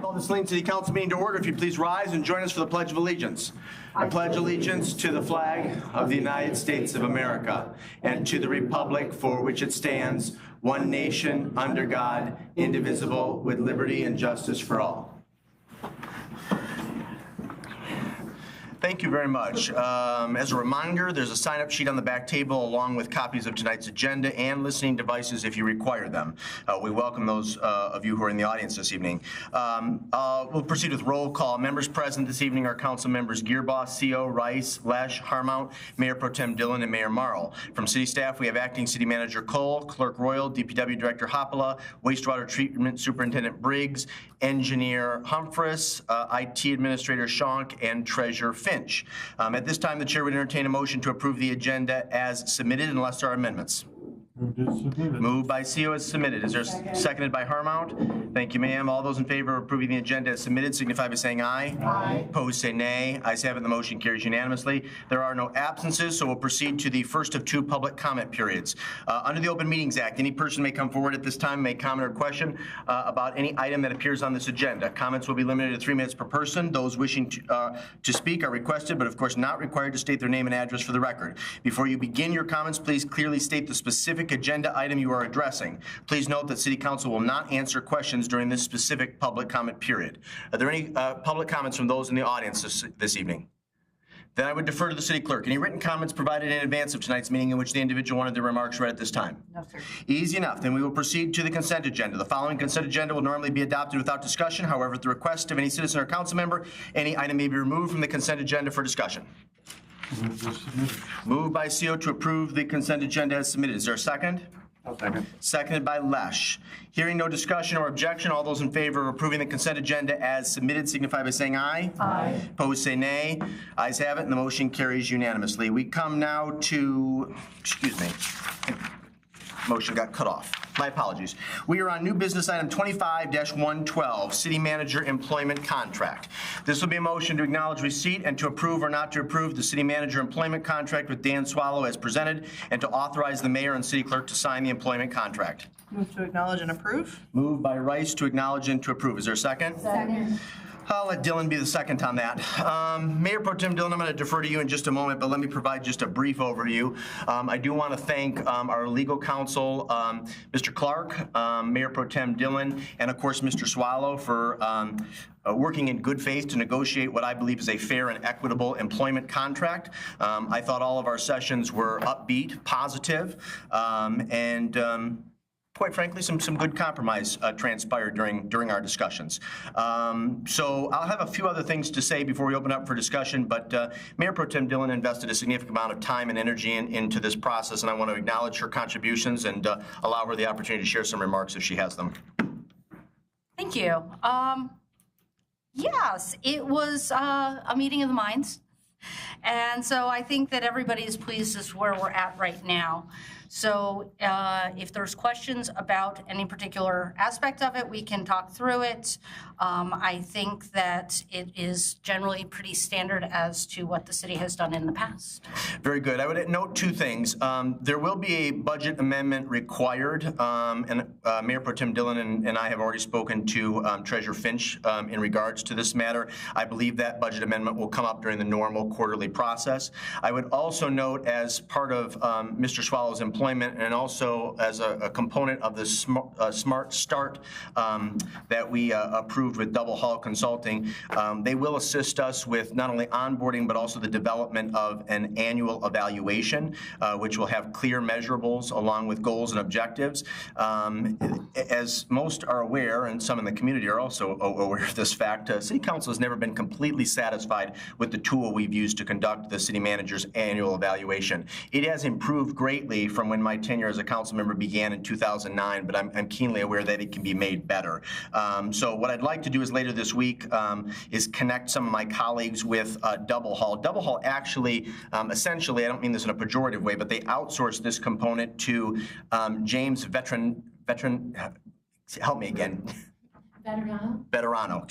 Call the Saline City Council meeting to order. If you please rise and join us for the Pledge of Allegiance. I pledge allegiance to the flag of the United States of America and to the republic for which it stands, one nation, under God, indivisible, with liberty and justice for all. Thank you very much. As a reminder, there's a sign-up sheet on the back table along with copies of tonight's agenda and listening devices if you require them. We welcome those of you who are in the audience this evening. We'll proceed with roll call. Members present this evening are Council Members Gearboss, CO, Rice, Lesh, Harmount, Mayor Pro Tem Dillon, and Mayor Marl. From City staff, we have Acting City Manager Cole, Clerk Royal, DPW Director Hoppala, Wastewater Treatment Superintendent Briggs, Engineer Humphreys, IT Administrator Schonk, and Treasurer Finch. At this time, the chair would entertain a motion to approve the agenda as submitted unless there are amendments. Moved by CO as submitted. Is there seconded by Harmount? Thank you, ma'am. All those in favor of approving the agenda as submitted signify by saying aye. Aye. Opposed, say nay. Ayes have it. The motion carries unanimously. There are no absences, so we'll proceed to the first of two public comment periods. Under the Open Meetings Act, any person may come forward at this time, make comment or question about any item that appears on this agenda. Comments will be limited to 3 minutes per person. Those wishing to speak are requested, but of course not required to state their name and address for the record. Before you begin your comments, please clearly state the specific agenda item you are addressing. Please note that City Council will not answer questions during this specific public comment period. Are there any public comments from those in the audience this evening? Then I would defer to the City Clerk. Any written comments provided in advance of tonight's meeting in which the individual wanted their remarks read at this time? No, sir. Easy enough. Then we will proceed to the consent agenda. The following consent agenda will normally be adopted without discussion. However, at the request of any citizen or council member, any item may be removed from the consent agenda for discussion. Moved by CO to approve the consent agenda as submitted. Is there a second? I'll second. Seconded by Lesh. Hearing no discussion or objection, all those in favor of approving the consent agenda as submitted signify by saying aye. Aye. Opposed, say nay. Ayes have it, and the motion carries unanimously. We come now to, excuse me, motion got cut off. My apologies. We are on new business item 25-112, City Manager Employment Contract. This will be a motion to acknowledge receipt and to approve or not to approve the City Manager Employment Contract with Dan Swallow as presented, and to authorize the Mayor and City Clerk to sign the employment contract. Move to acknowledge and approve. Moved by Rice to acknowledge and to approve. Is there a second? Second. I'll let Dillon be the second on that. Mayor Pro Tem Dillon, I'm going to defer to you in just a moment, but let me provide just a brief overview. I do want to thank our legal counsel, Mr. Clark, Mayor Pro Tem Dillon, and of course Mr. Swallow for working in good faith to negotiate what I believe is a fair and equitable employment contract. I thought all of our sessions were upbeat, positive, and quite frankly, some good compromise transpired during our discussions. So I'll have a few other things to say before we open up for discussion, but Mayor Pro Tem Dillon invested a significant amount of time and energy into this process, and I want to acknowledge her contributions and allow her the opportunity to share some remarks if she has them. Thank you. Yes, it was a meeting of the minds. And so I think that everybody is pleased as where we're at right now. So if there's questions about any particular aspect of it, we can talk through it. I think that it is generally pretty standard as to what the city has done in the past. Very good. I would note two things. There will be a budget amendment required, and Mayor Pro Tem Dillon and I have already spoken to Treasurer Finch in regards to this matter. I believe that budget amendment will come up during the normal quarterly process. I would also note, as part of Mr. Swallow's employment and also as a component of the Smart Start that we approved with Double Hall Consulting, they will assist us with not only onboarding but also the development of an annual evaluation, which will have clear measurables along with goals and objectives. As most are aware, and some in the community are also aware of this fact, City Council has never been completely satisfied with the tool we've used to conduct the city manager's annual evaluation. It has improved greatly from when my tenure as a council member began in 2009, but I'm keenly aware that it can be made better. So what I'd like to do is later this week is connect some of my colleagues with Double Hall. Double Hall actually, essentially, I don't mean this in a pejorative way, but they outsource this component to James Veteran, help me again. Betarano,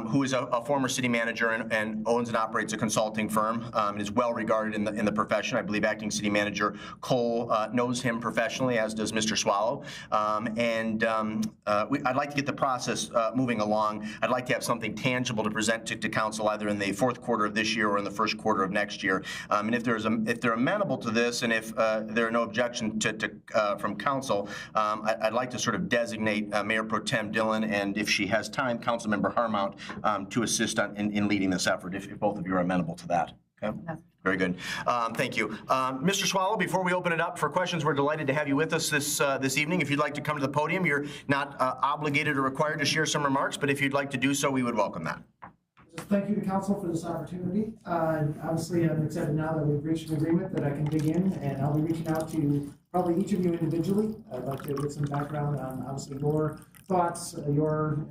who is a former city manager and owns and operates a consulting firm and is well regarded in the profession. I believe acting city manager Cole knows him professionally, as does Mr. Swallow. I'd like to get the process moving along. I'd like to have something tangible to present to council either in the fourth quarter of this year or in the first quarter of next year. And if they're amenable to this, and if there are no objections from council, I'd like to sort of designate Mayor Pro Tem Dillon, and if she has time, Councilmember Harmount, to assist in leading this effort, if both of you are amenable to that. Okay. Very good. Thank you. Mr. Swallow, before we open it up for questions, we're delighted to have you with us this evening. If you'd like to come to the podium, you're not obligated or required to share some remarks, but if you'd like to do so, we would welcome that. Just thank you to council for this opportunity. Obviously, I'm excited now that we've reached an agreement that I can dig in, and I'll be reaching out to probably each of you individually. I'd like to get some background on obviously your thoughts, your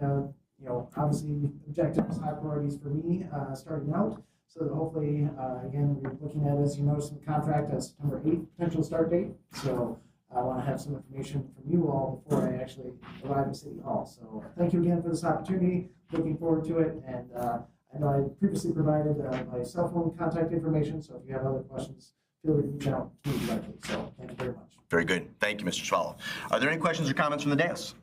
obviously objectives, high priorities for me starting out. So that hopefully, again, we're looking at, as you notice in the contract, a September 8th potential start date. So I want to have some information from you all before I actually arrive at City Hall. So thank you again for this opportunity. Looking forward to it. And I know I previously provided my cell phone contact information. So if you have other questions, feel free to reach out to me directly. So thank you very much. Very good. Thank you, Mr. Swallow. Are there any questions or comments from the dais?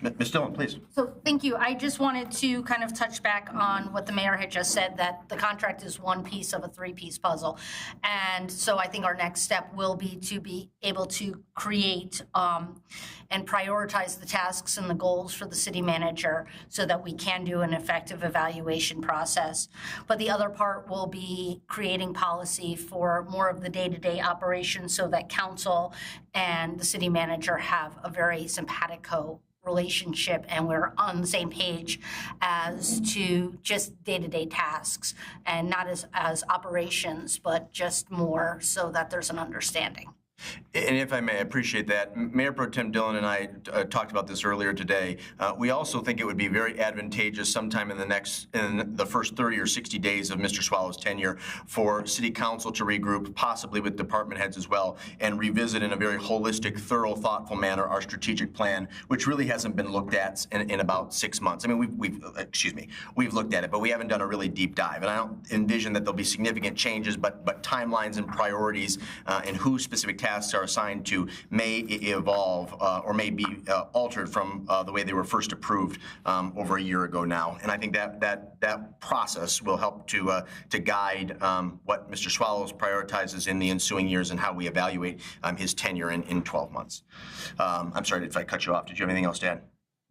Ms. Dillon, please. So thank you. I just wanted to kind of touch back on what the mayor had just said, that the contract is one piece of a three-piece puzzle. And so I think our next step will be to be able to create and prioritize the tasks and the goals for the city manager so that we can do an effective evaluation process. But the other part will be creating policy for more of the day-to-day operations so that council and the city manager have a very simpatico relationship and we're on the same page as to just day-to-day tasks and not as operations, but just more so that there's an understanding. And if I may, I appreciate that. Mayor Pro Tem Dillon and I talked about this earlier today. We also think it would be very advantageous sometime in the first 30 or 60 days of Mr. Swallow's tenure for City Council to regroup, possibly with department heads as well, and revisit in a very holistic, thorough, thoughtful manner our strategic plan, which really hasn't been looked at in about 6 months. I mean, we've looked at it, but we haven't done a really deep dive. And I don't envision that there'll be significant changes, but timelines and priorities and who specific tasks are assigned to may evolve or may be altered from the way they were first approved over a year ago now. And I think that process will help to guide what Mr. Swallows prioritizes in the ensuing years and how we evaluate his tenure in 12 months. I'm sorry if I cut you off. Did you have anything else to add?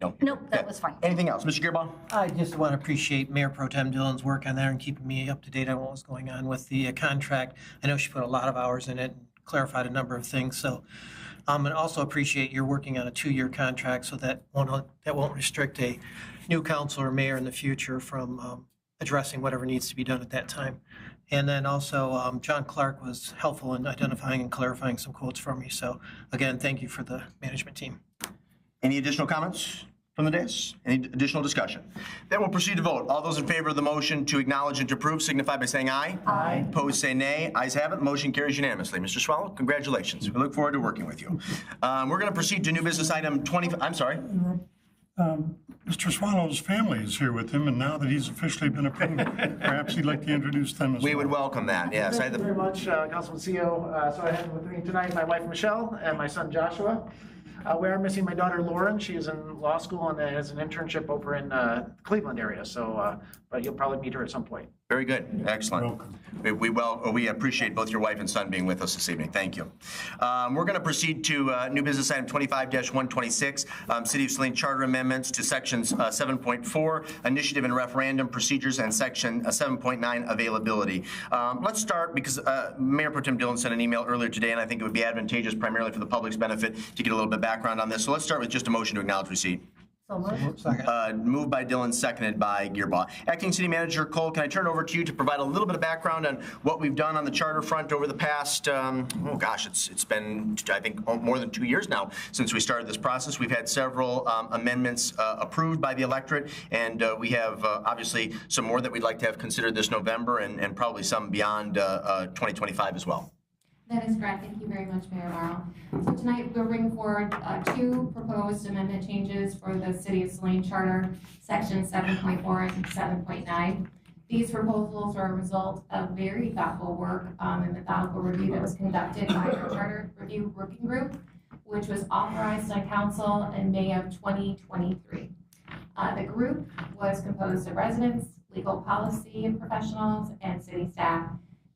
No? Nope, that was fine. Anything else? Mr. Gearbaugh? I just want to appreciate Mayor Pro Tem Dillon's work on there and keeping me up to date on what was going on with the contract. I know she put a lot of hours in it and clarified a number of things. So, and also appreciate you're working on a 2-year contract so that won't restrict a new council or mayor in the future from addressing whatever needs to be done at that time. And then also, John Clark was helpful in identifying and clarifying some quotes for me. So again, thank you for the management team. Any additional comments from the dais? Any additional discussion? Then we'll proceed to vote. All those in favor of the motion to acknowledge and to approve signify by saying aye. Aye. Opposed, say nay. Ayes have it. Motion carries unanimously. Mr. Swallow, congratulations. We look forward to working with you. We're going to proceed to new business item 20. I'm sorry. Mr. Swallow's family is here with him, and now that he's officially been approved, perhaps he'd like to introduce them as well. We would welcome that, yes. Thank you very much, Councilman CEO. So I have with me tonight my wife, Michelle, and my son, Joshua. We are missing my daughter, Lauren. She is in law school and has an internship over in Cleveland area. So, but you'll probably meet her at some point. Very good. Excellent. We appreciate both your wife and son being with us this evening. Thank you. We're going to proceed to new business item 25-126, City of Saline Charter Amendments to Sections 7.4, Initiative and Referendum Procedures, and Section 7.9, Availability. Let's start because Mayor Pro Tem Dillon sent an email earlier today, and I think it would be advantageous primarily for the public's benefit to get a little bit of background on this. So let's start with just a motion to acknowledge receipt. So moved. Moved by Dillon, seconded by Gearbaugh. Acting City Manager Cole, can I turn it over to you to provide a little bit of background on what we've done on the charter front over the past, it's been, I think, more than 2 years now since we started this process. We've had several amendments approved by the electorate, and we have obviously some more that we'd like to have considered this November and probably some beyond 2025 as well. That is correct. Thank you very much, Mayor Morrow. So tonight we'll bring forward two proposed amendment changes for the City of Saline Charter, Section 7.4 and 7.9. These proposals are a result of very thoughtful work and methodical review that was conducted by our Charter Review Working Group, which was authorized on Council in May of 2023. The group was composed of residents, legal policy professionals, and city staff.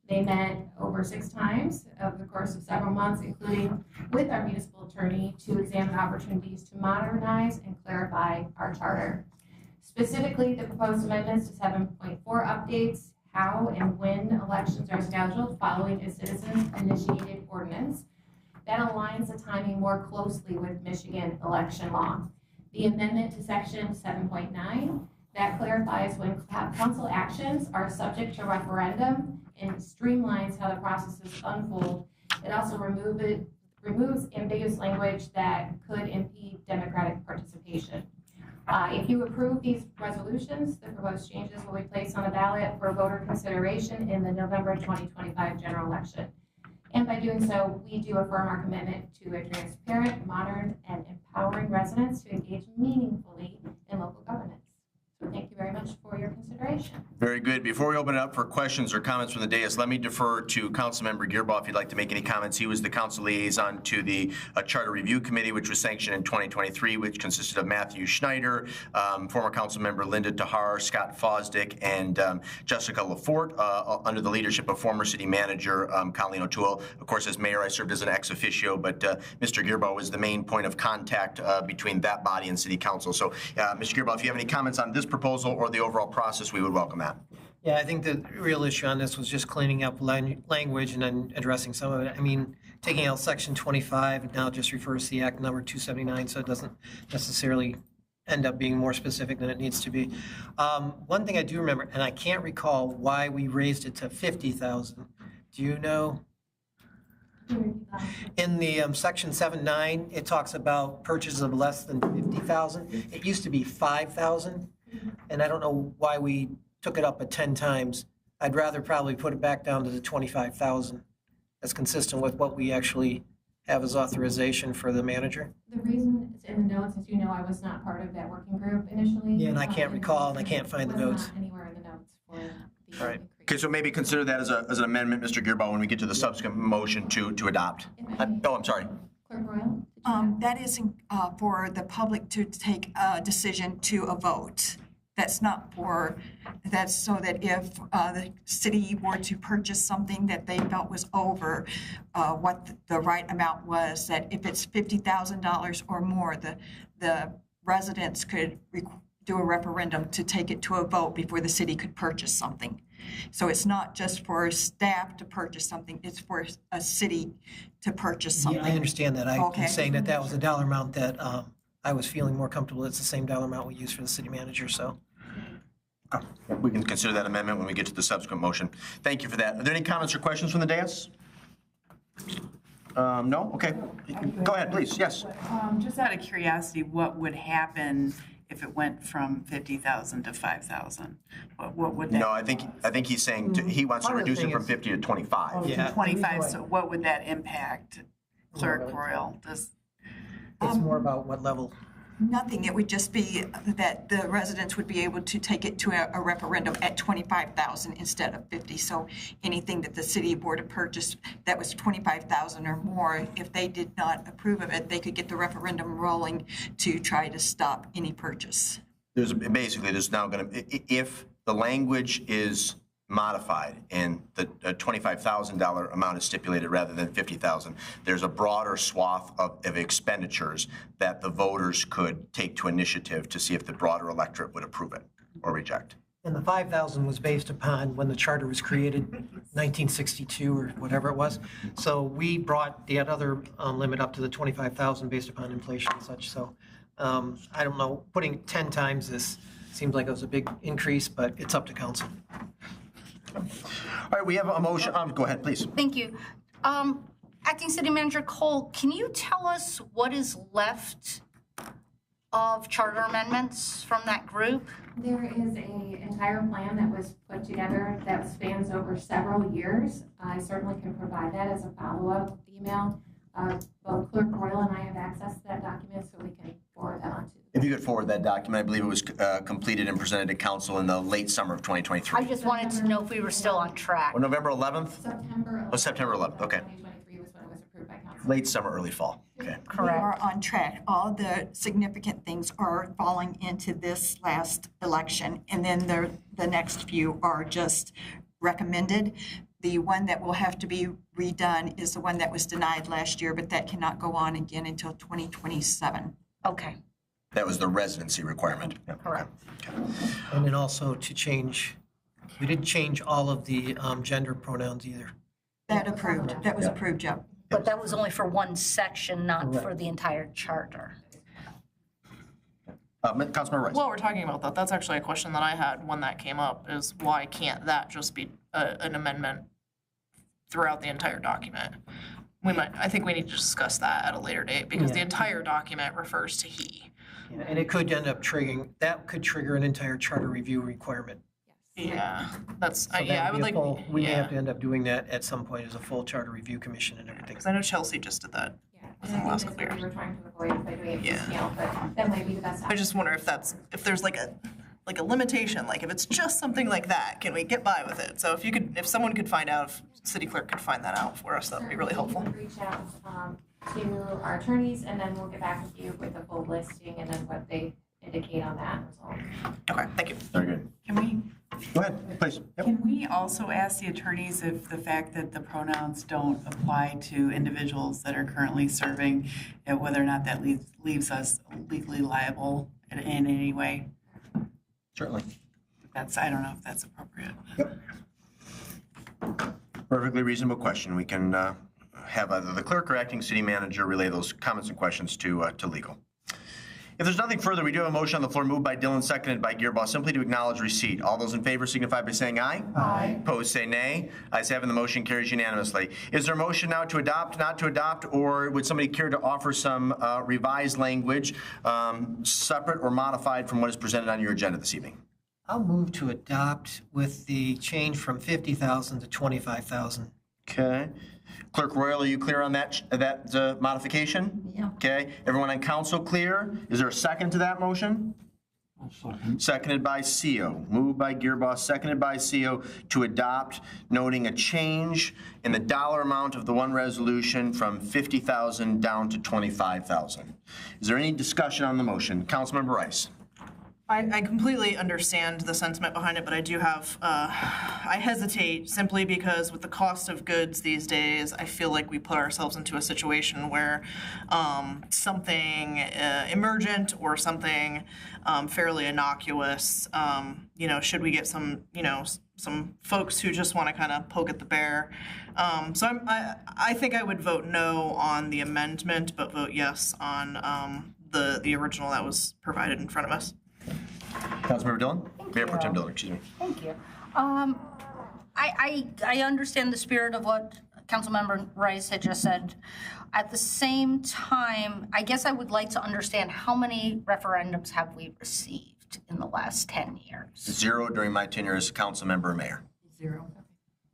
They met over 6 times over the course of several months, including with our municipal attorney, to examine opportunities to modernize and clarify our charter. Specifically, the proposed amendments to 7.4 updates how and when elections are scheduled following a citizen-initiated ordinance that aligns the timing more closely with Michigan election law. The amendment to Section 7.9 that clarifies when council actions are subject to referendum and streamlines how the processes unfold. It also removes ambiguous language that could impede democratic participation. If you approve these resolutions, the proposed changes will be placed on a ballot for voter consideration in the November 2025 general election. And by doing so, we do affirm our commitment to a transparent, modern, and empowering residents to engage meaningfully in local governance. So thank you very much for your consideration. Very good. Before we open it up for questions or comments from the dais, let me defer to Councilmember Gearbaugh if you'd like to make any comments. He was the council liaison to the Charter Review Committee, which was sanctioned in 2023, which consisted of Matthew Schneider, former council member Linda Tahar, Scott Fosdick, and Jessica Lafort, under the leadership of former city manager Colleen O'Toole. Of course, as mayor, I served as an ex officio, but Mr. Gearbaugh was the main point of contact between that body and city council. So, Mr. Gearbaugh, if you have any comments on this proposal or the overall process, we would welcome that. Yeah, I think the real issue on this was just cleaning up language and then addressing some of it. I mean, taking out Section 25 now just refers to the Act number 279, so it doesn't necessarily end up being more specific than it needs to be. One thing I do remember, and I can't recall why we raised it to 50,000. Do you know? In the Section 7.9, it talks about purchases of less than 50,000. It used to be 5,000, and I don't know why we took it up 10 times. I'd rather probably put it back down to the 25,000. That's consistent with what we actually have as authorization for the manager. The reason it's in the notes, as you know, I was not part of that working group initially. Yeah, and I can't recall, and I can't find the notes. Not anywhere in the notes for the All right. Okay, so maybe consider that as an amendment, Mr. Gearbaugh, when we get to the subsequent motion to adopt. Oh, I'm sorry. Clerk Royal? That is for the public to take a decision to a vote. That's not for, that's so that if the city were to purchase something that they felt was over what the right amount was, that if it's $50,000 or more, the residents could do a referendum to take it to a vote before the city could purchase something. So it's not just for staff to purchase something, it's for a city to purchase something. Yeah, I understand that. I'm Okay. saying that was a dollar amount that I was feeling more comfortable. It's the same dollar amount we use for the city manager, so. Okay. We can consider that amendment when we get to the subsequent motion. Thank you for that. Are there any comments or questions from the dais? No? Okay. Go ahead, please. Yes. Just out of curiosity, what would happen if it went from 50,000 to 5,000? What would that? No, I think he's saying he wants to Part of the reduce it thing from is- 50 to 25. Yeah. 25, so what would that impact? Clerk Royal, does, It's more about what level. Nothing, it would just be that the residents would be able to take it to a referendum at 25,000 instead of 50. So anything that the city board of purchase that was 25,000 or more, if they did not approve of it, they could get the referendum rolling to try to stop any purchase. There's now going to, if the language is modified and the $25,000 amount is stipulated rather than 50,000, there's a broader swath of expenditures that the voters could take to initiative to see if the broader electorate would approve it or reject. And the 5,000 was based upon when the charter was created, 1962 or whatever it was. So we brought the other limit up to the 25,000 based upon inflation and such. So I don't know, putting 10 times this seems like it was a big increase, but it's up to council. All right, we have a motion. Go ahead, please. Thank you. Acting City Manager Cole, can you tell us what is left of charter amendments from that group? There is an entire plan that was put together that spans over several years. I certainly can provide that as a follow-up email. Both Clerk Royal and I have access to that document, so we can forward that on to you. If you could forward that document, I believe it was completed and presented to council in the late summer of 2023. I just wanted to know if we were still on track. Or November 11th? September 11th. Oh, September 11th, okay. 2023 was when it was approved by council. Late summer, early fall. Okay. We Correct. are on track. All the significant things are falling into this last election, and then the next few are just recommended. The one that will have to be redone is the one that was denied last year, but that cannot go on again until 2027. Okay, That was the residency requirement. Yeah. correct. And then also to change, we didn't change all of the gender pronouns either. That was approved, yeah. But that was only for one section, not for the entire charter. Councilmember Rice. While we're talking about that, that's actually a question that I had when that came up, is why can't that just be an amendment throughout the entire document? I think we need to discuss that at a later date, because the Yeah. entire document refers to he. Yeah, and it could end up that could trigger an entire charter review requirement. Yeah, that's, So that yeah, I would would be a like, full- We may have to yeah, end up doing that at some point as a full charter review commission and everything. because I know Chelsea just did that. Yeah, Wasn't last that's clear. what we were trying to avoid by doing it Yeah. piecemeal, but that might be the best I option. just wonder if there's like a limitation, like if it's just something like that, can we get by with it? So if someone could find out, if city clerk could find that out for us, that would be really helpful. Certainly, we can reach out to our attorneys, and then we'll get back with you with the full listing and then what they indicate on that result. Okay, thank you. Very good. Can we, Go ahead, please. Yep. can we also ask the attorneys if the fact that the pronouns don't apply to individuals that are currently serving, whether or not that leaves us legally liable in any way? Certainly. I don't know if that's appropriate. Perfectly reasonable question. We can have either the clerk or acting city manager relay those comments and questions to legal. If there's nothing further, we do have a motion on the floor moved by Dillon, seconded by Gearboss, simply to acknowledge receipt. All those in favor signify by saying aye. Aye. Opposed, say nay. Ayes have it, the motion carries unanimously. Is there a motion now to adopt, not to adopt, or would somebody care to offer some revised language, separate or modified from what is presented on your agenda this evening? I'll move to adopt with the change from 50,000 to 25,000. Okay. Clerk Royal, are you clear on that modification? Yeah. Okay. Everyone on council clear? Is there a second to that motion? Seconded by CO. Moved by Gearboss, seconded by CO to adopt, noting a change in the dollar amount of the one resolution from 50,000 down to 25,000. Is there any discussion on the motion? Councilmember Rice. I completely understand the sentiment behind it, but I do have, I hesitate simply because with the cost of goods these days, I feel like we put ourselves into a situation where something emergent or something fairly innocuous, should we get some folks who just want to kind of poke at the bear. So I think I would vote no on the amendment, but vote yes on the original that was provided in front of us. Councilmember Dillon? Mayor Pro Tem Dillon, excuse me. Thank you. I understand the spirit of what Councilmember Rice had just said. At the same time, I guess I would like to understand how many referendums have we received in the last 10 years? 0 during my tenure as council member and mayor. 0.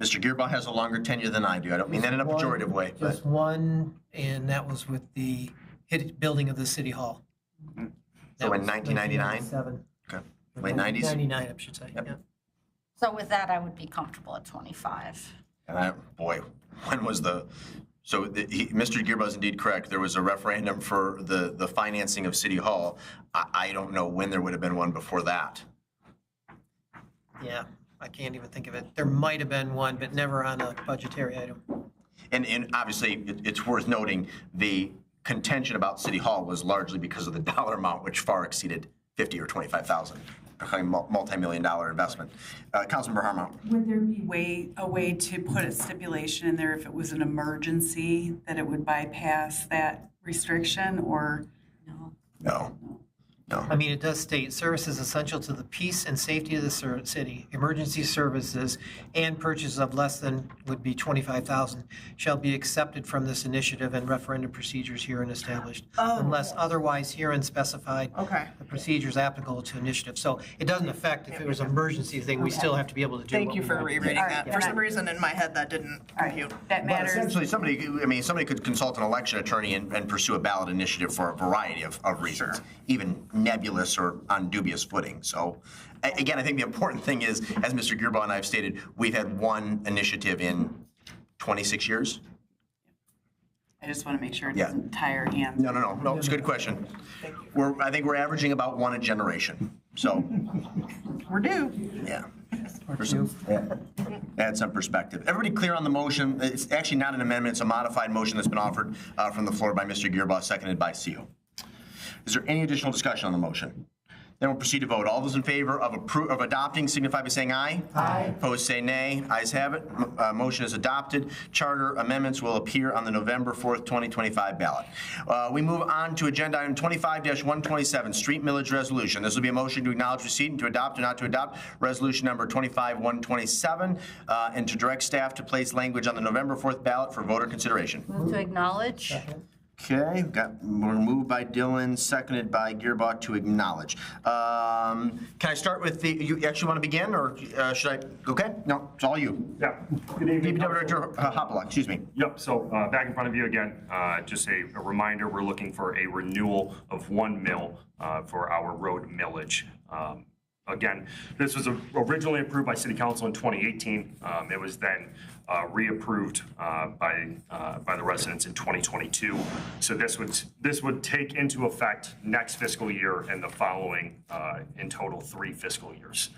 Mr. Gearboss has a longer tenure than I do. I don't mean that in a pejorative way, but Just one, and that was with the building of the city hall. So in 1999? 1997. okay. Late 90s? 99, I should say, Yep. yeah. So with that, I would be comfortable at 25. And when was Mr. Gearboss is indeed correct. There was a referendum for the financing of City Hall. I don't know when there would have been one before that. Yeah, I can't even think of it. There might have been one, but never on a budgetary item. And obviously, it's worth noting the contention about City Hall was largely because of the dollar amount, which far exceeded 50 or 25,000. A multi-million-dollar investment. Councilmember Harmon. Would there be a way to put a stipulation in there if it was an emergency, that it would bypass that restriction, or no? No. I mean, it does state services essential to the peace and safety of the city, emergency services, and purchases of less than would be 25,000 shall be accepted from this initiative and referendum procedures herein established, unless otherwise herein specified. Okay. The procedures applicable to initiative. So it doesn't affect if it was an emergency thing. We still have to be able to do. Thank what you we for want to do. rereading that. For some reason in my head that didn't compute. That But matters. essentially, somebody could consult an election attorney and pursue a ballot initiative for a variety of reasons, even nebulous or on dubious footing. So, again, I think the important thing is, as Mr. Gearbaugh and I have stated, we've had one initiative in 26 years. I just want to make sure it Yeah. doesn't tie our hands. No, it's a good question. I think we're averaging about one a generation, so, We're due. yeah. Add some perspective. Everybody clear on the motion? It's actually not an amendment, it's a modified motion that's been offered from the floor by Mr. Gearbaugh, seconded by CO. Is there any additional discussion on the motion? Then we'll proceed to vote. All those in favor of adopting signify by saying aye. Aye. Opposed, say nay. Ayes have it. Motion is adopted. Charter amendments will appear on the November 4th, 2025 ballot. We move on to agenda item 25-127, street millage resolution. This will be a motion to acknowledge receipt and to adopt or not to adopt resolution number 25-127 and to direct staff to place language on the November 4th ballot for voter consideration. Move to acknowledge. Okay, we're moved by Dillon, seconded by Gearbaugh to acknowledge. Can I start with you actually want to begin, or should I? Okay, no, it's all you. Yeah, good evening. DPW Director Hopala, excuse me. Yep, so back in front of you again, just a reminder, we're looking for a renewal of 1 mil for our road millage. Again, this was originally approved by City Council in 2018. It was then reapproved by the residents in 2022. So this would take into effect next fiscal year and the following, in total 3 fiscal years.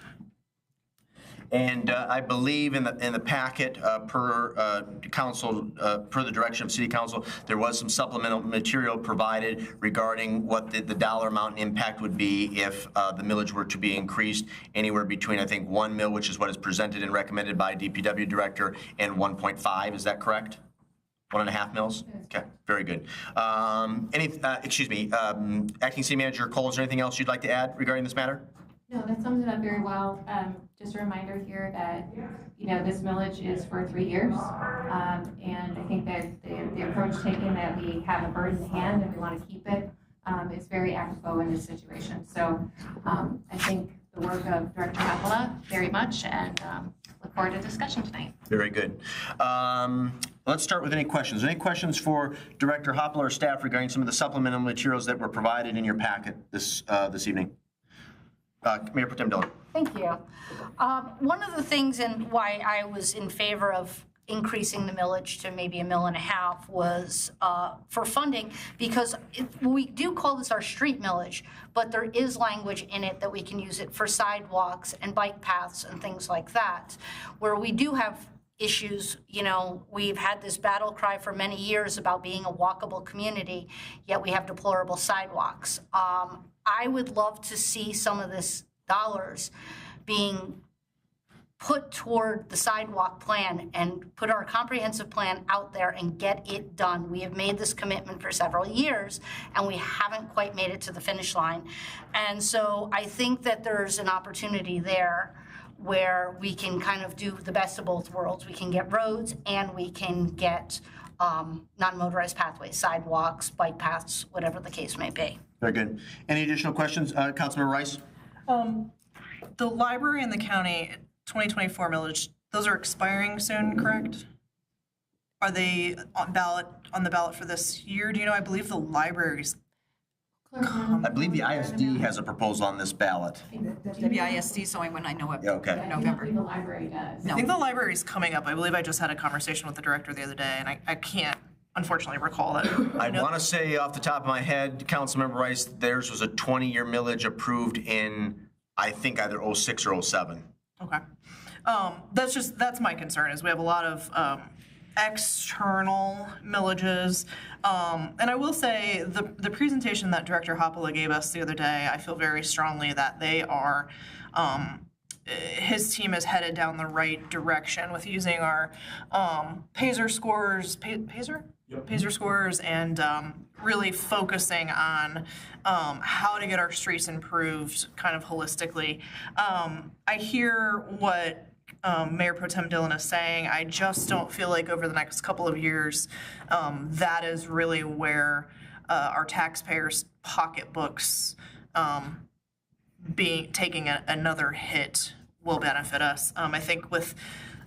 And I believe in the packet per council, per the direction of City Council, there was some supplemental material provided regarding what the dollar amount and impact would be if the millage were to be increased anywhere between, I think, 1 mil, which is what is presented and recommended by DPW Director, and 1.5. Is that correct? 1.5 mils? Okay, very good. Acting City Manager Cole, is there anything else you'd like to add regarding this matter? No, that sums it up very well. Just a reminder here that, this millage is for 3 years. And I think that the approach taken that we have a bird in hand and we want to keep it is very apropos in this situation. So I think the work of Director Hopala very much, and look forward to discussion tonight. Very good. Let's start with any questions. Any questions for Director Hopala or staff regarding some of the supplemental materials that were provided in your packet this evening? Mayor Pro Tem Dillon. Thank you. One of the things and why I was in favor of increasing the millage to maybe $1.5 million was for funding, because we do call this our street millage, but there is language in it that we can use it for sidewalks and bike paths and things like that, where we do have issues. We've had this battle cry for many years about being a walkable community, yet we have deplorable sidewalks. I would love to see some of this dollars being put toward the sidewalk plan and put our comprehensive plan out there and get it done. We have made this commitment for several years and we haven't quite made it to the finish line. And so I think that there's an opportunity there where we can kind of do the best of both worlds. We can get roads and we can get non-motorized pathways, sidewalks, bike paths, whatever the case may be. Very good. Any additional questions? Councilmember Rice? The library and the county 2024 millage, those are expiring soon, correct? Are they on the ballot for this year? Do you know? I believe the libraries. I believe the ISD has a proposal on this ballot. WISD is the only one I know of. Yeah, okay. I don't believe the library does. I think the library's coming up. I believe I just had a conversation with the director the other day, and I can't unfortunately recall it. I want to say off the top of my head, Councilmember Rice, theirs was a 20-year millage approved in, I think, either 06 or 07. Okay. That's my concern, is we have a lot of external millages. And I will say the presentation that Director Hopala gave us the other day, I feel very strongly that they are, his team is headed down the right direction with using our PASER scores. PASER? Pacer scores and really focusing on how to get our streets improved kind of holistically. I hear what Mayor Pro Tem Dillon is saying. I just don't feel like over the next couple of years that is really where our taxpayers' pocketbooks taking another hit will benefit us. I think with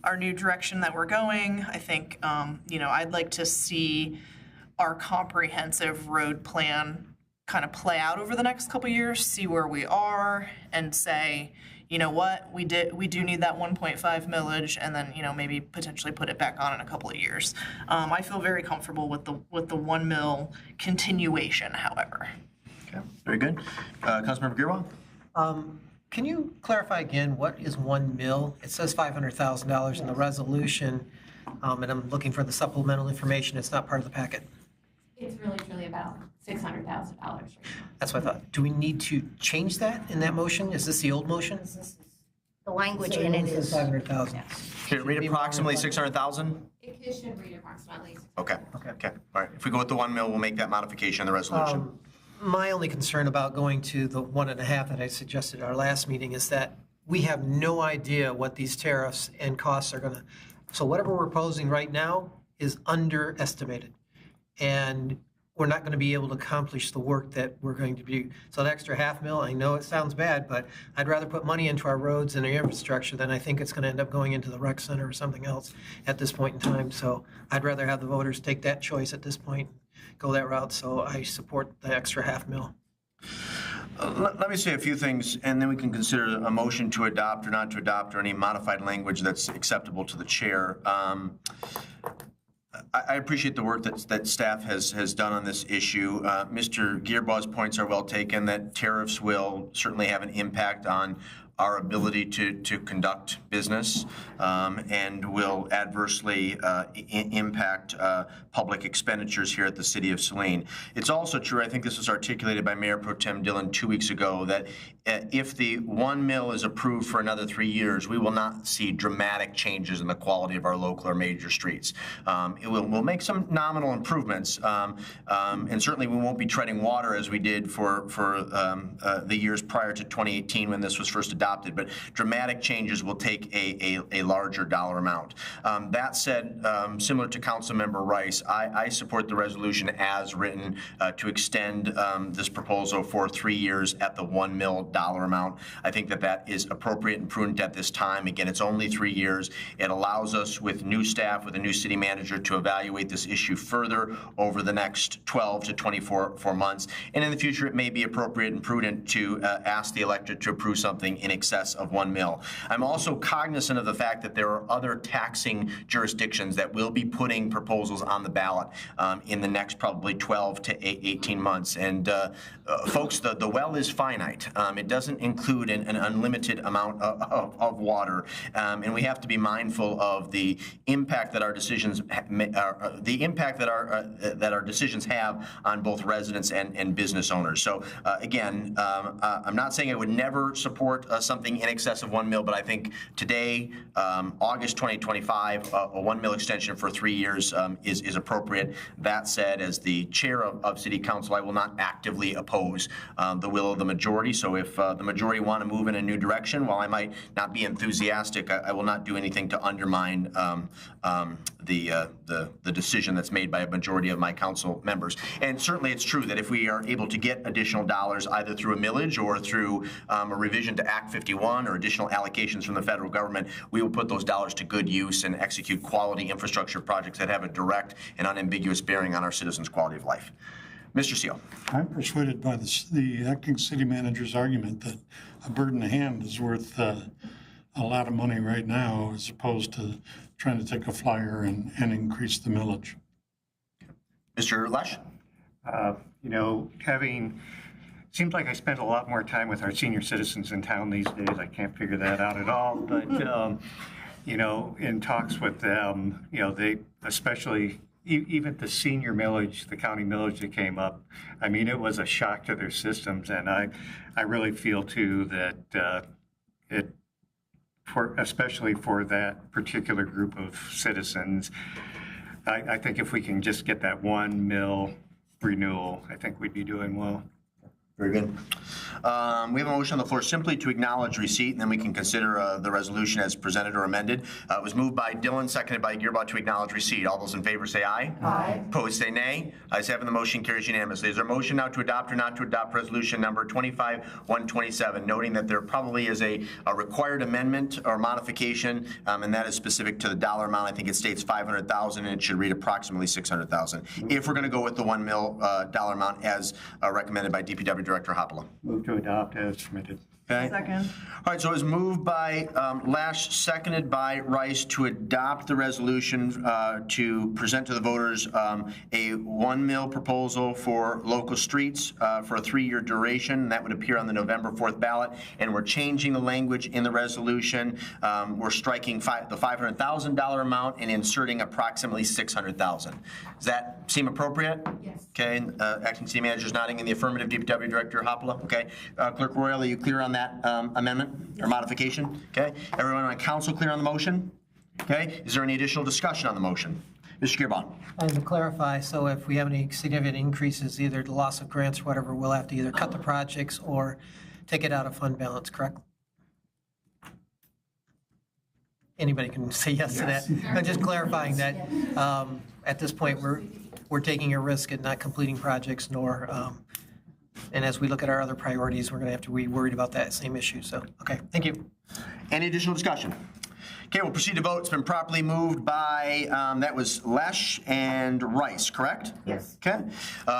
our new direction that we're going, I think, I'd like to see our comprehensive road plan kind of play out over the next couple of years, see where we are, and say, you know what, we do need that 1.5 millage, and then, maybe potentially put it back on in a couple of years. I feel very comfortable with the 1 mil continuation, however. Okay, very good. Councilmember Girwal? Can you clarify again, what is 1 mil? It says $500,000 in the resolution, and I'm looking for the supplemental information. It's not part of the packet. It's really truly about $600,000 right now. That's what I thought. Do we need to change that in that motion? Is this the old motion? The language in it is. 500,000. Should it read approximately 600,000? It should read approximately. Okay, all right. If we go with the 1 mil, we'll make that modification in the resolution. My only concern about going to the 1.5 that I suggested at our last meeting is that we have no idea what these tariffs and costs are going to. So whatever we're proposing right now is underestimated. And we're not going to be able to accomplish the work that we're going to do. So the extra $500,000, I know it sounds bad, but I'd rather put money into our roads and our infrastructure than I think it's going to end up going into the rec center or something else at this point in time. So I'd rather have the voters take that choice at this point, go that route. So I support the extra $500,000. Let me say a few things, and then we can consider a motion to adopt or not to adopt or any modified language that's acceptable to the chair. I appreciate the work that staff has done on this issue. Mr. Gearbaugh's points are well taken, that tariffs will certainly have an impact on our ability to conduct business and will adversely impact public expenditures here at the city of Saline. It's also true, I think this was articulated by Mayor Pro Tem Dillon 2 weeks ago, that if the 1 mil is approved for another 3 years, we will not see dramatic changes in the quality of our local or major streets. We'll make some nominal improvements, and certainly we won't be treading water as we did for the years prior to 2018 when this was first adopted. But dramatic changes will take a larger dollar amount. That said, similar to Councilmember Rice, I support the resolution as written to extend this proposal for 3 years at the 1 mil dollar amount. I think that is appropriate and prudent at this time. Again, it's only 3 years. It allows us, with new staff, with a new city manager, to evaluate this issue further over the next 12 to 24 months. And in the future, it may be appropriate and prudent to ask the electorate to approve something in excess of 1 mil. I'm also cognizant of the fact that there are other taxing jurisdictions that will be putting proposals on the ballot in the next probably 12 to 18 months. And folks, the well is finite. It doesn't include an unlimited amount of water, and we have to be mindful of the impact that our decisions that our decisions have on both residents and business owners. So again, I'm not saying I would never support something in excess of 1 mil, but I think today, August 2025, a 1 mil extension for 3 years is appropriate. That said, as the chair of City Council, I will not actively oppose the will of the majority. So if the majority want to move in a new direction, while I might not be enthusiastic, I will not do anything to undermine the decision that's made by a majority of my council members. And certainly it's true that if we are able to get additional dollars either through a millage or through a revision to Act 51 or additional allocations from the federal government, we will put those dollars to good use and execute quality infrastructure projects that have a direct and unambiguous bearing on our citizens' quality of life. Mr. Seal. I'm persuaded by the acting city manager's argument that a bird in the hand is worth a lot of money right now, as opposed to trying to take a flyer and increase the millage. Mr. Lesh. Seems like I spend a lot more time with our senior citizens in town these days. I can't figure that out at all. But, in talks with them, they especially, even the senior millage, the county millage that came up, I mean, it was a shock to their systems. And I really feel, too, that especially for that particular group of citizens, I think if we can just get that 1 mil renewal, I think we'd be doing well. Very good. We have a motion on the floor simply to acknowledge receipt, and then we can consider the resolution as presented or amended. It was moved by Dillon, seconded by Gearbaugh to acknowledge receipt. All those in favor say aye. Aye. Opposed say nay. Ayes have it, the motion carries unanimously. Is there a motion now to adopt or not to adopt resolution number 25-127, noting that there probably is a required amendment or modification, and that is specific to the dollar amount. I think it states 500,000, and it should read approximately 600,000. If we're going to go with the $1 million dollar amount as recommended by DPW Director Hoppola. Move to adopt as submitted. Okay. Second. All right, so it was moved by Lash, seconded by Rice to adopt the resolution to present to the voters a 1 mil proposal for local streets for a 3-year duration. That would appear on the November 4th ballot. And we're changing the language in the resolution. We're striking the $500,000 amount and inserting approximately $600,000. Does that seem appropriate? Yes. Okay. Acting City Manager is nodding in the affirmative. DPW Director Hoppola. Okay. Clerk Royal, are you clear on that amendment or modification? Okay. Everyone on council clear on the motion? Okay. Is there any additional discussion on the motion? Mr. Gearbaugh. And to clarify, so if we have any significant increases, either the loss of grants or whatever, we'll have to either cut the projects or take it out of fund balance, correct? Anybody can say yes to that. I'm just clarifying that at this point, we're taking a risk at not completing projects, nor, and as we look at our other priorities, we're going to have to be worried about that same issue. So, okay, thank you. Any additional discussion? Okay, we'll proceed to vote. It's been properly moved by, that was Lesh and Rice, correct? Yes. Okay.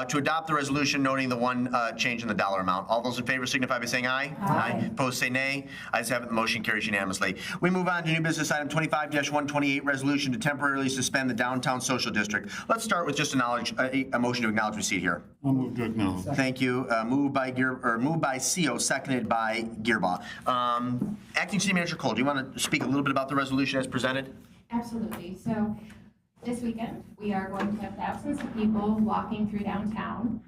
To adopt the resolution noting the one change in the dollar amount. All those in favor signify by saying aye. Aye. Opposed say nay. Ayes have it, the motion carries unanimously. We move on to new business item 25-128, resolution to temporarily suspend the downtown social district. Let's start with just a motion to acknowledge receipt here. I'll move to acknowledge. Thank you. Moved by CO, seconded by Gearbaugh. Acting City Manager Cole, do you want to speak a little bit about the resolution as presented? Absolutely. So this weekend, we are going to have thousands of people walking through downtown.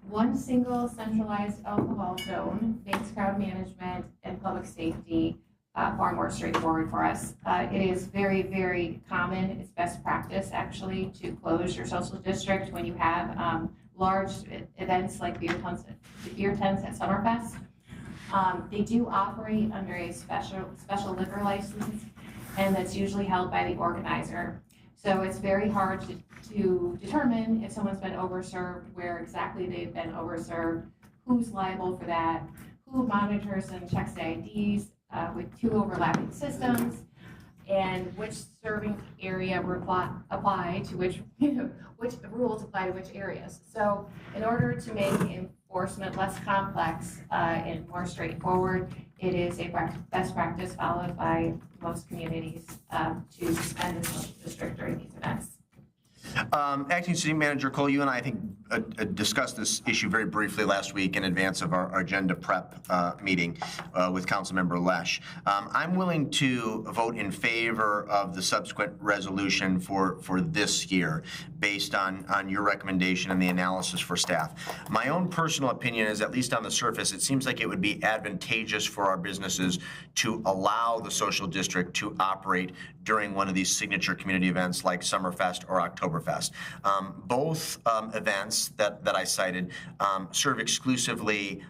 One single centralized alcohol zone makes crowd management and public safety far more straightforward for us. It is very, very common. It's best practice, actually, to close your social district when you have large events like beer tents at Summerfest. They do operate under a special liquor license, and that's usually held by the organizer. So it's very hard to determine if someone's been overserved, where exactly they've been overserved, who's liable for that, who monitors and checks the IDs with 2 overlapping systems, and which serving area apply to which rules apply to which areas. So in order to make enforcement less complex and more straightforward, it is a best practice followed by most communities to suspend the social district during these events. Acting City Manager Cole, you and I think discussed this issue very briefly last week in advance of our agenda prep meeting with Councilmember Lesh. I'm willing to vote in favor of the subsequent resolution for this year based on your recommendation and the analysis for staff. My own personal opinion is, at least on the surface, it seems like it would be advantageous for our businesses to allow the social district to operate during one of these signature community events like Summerfest or Oktoberfest. Both events that I cited serve exclusively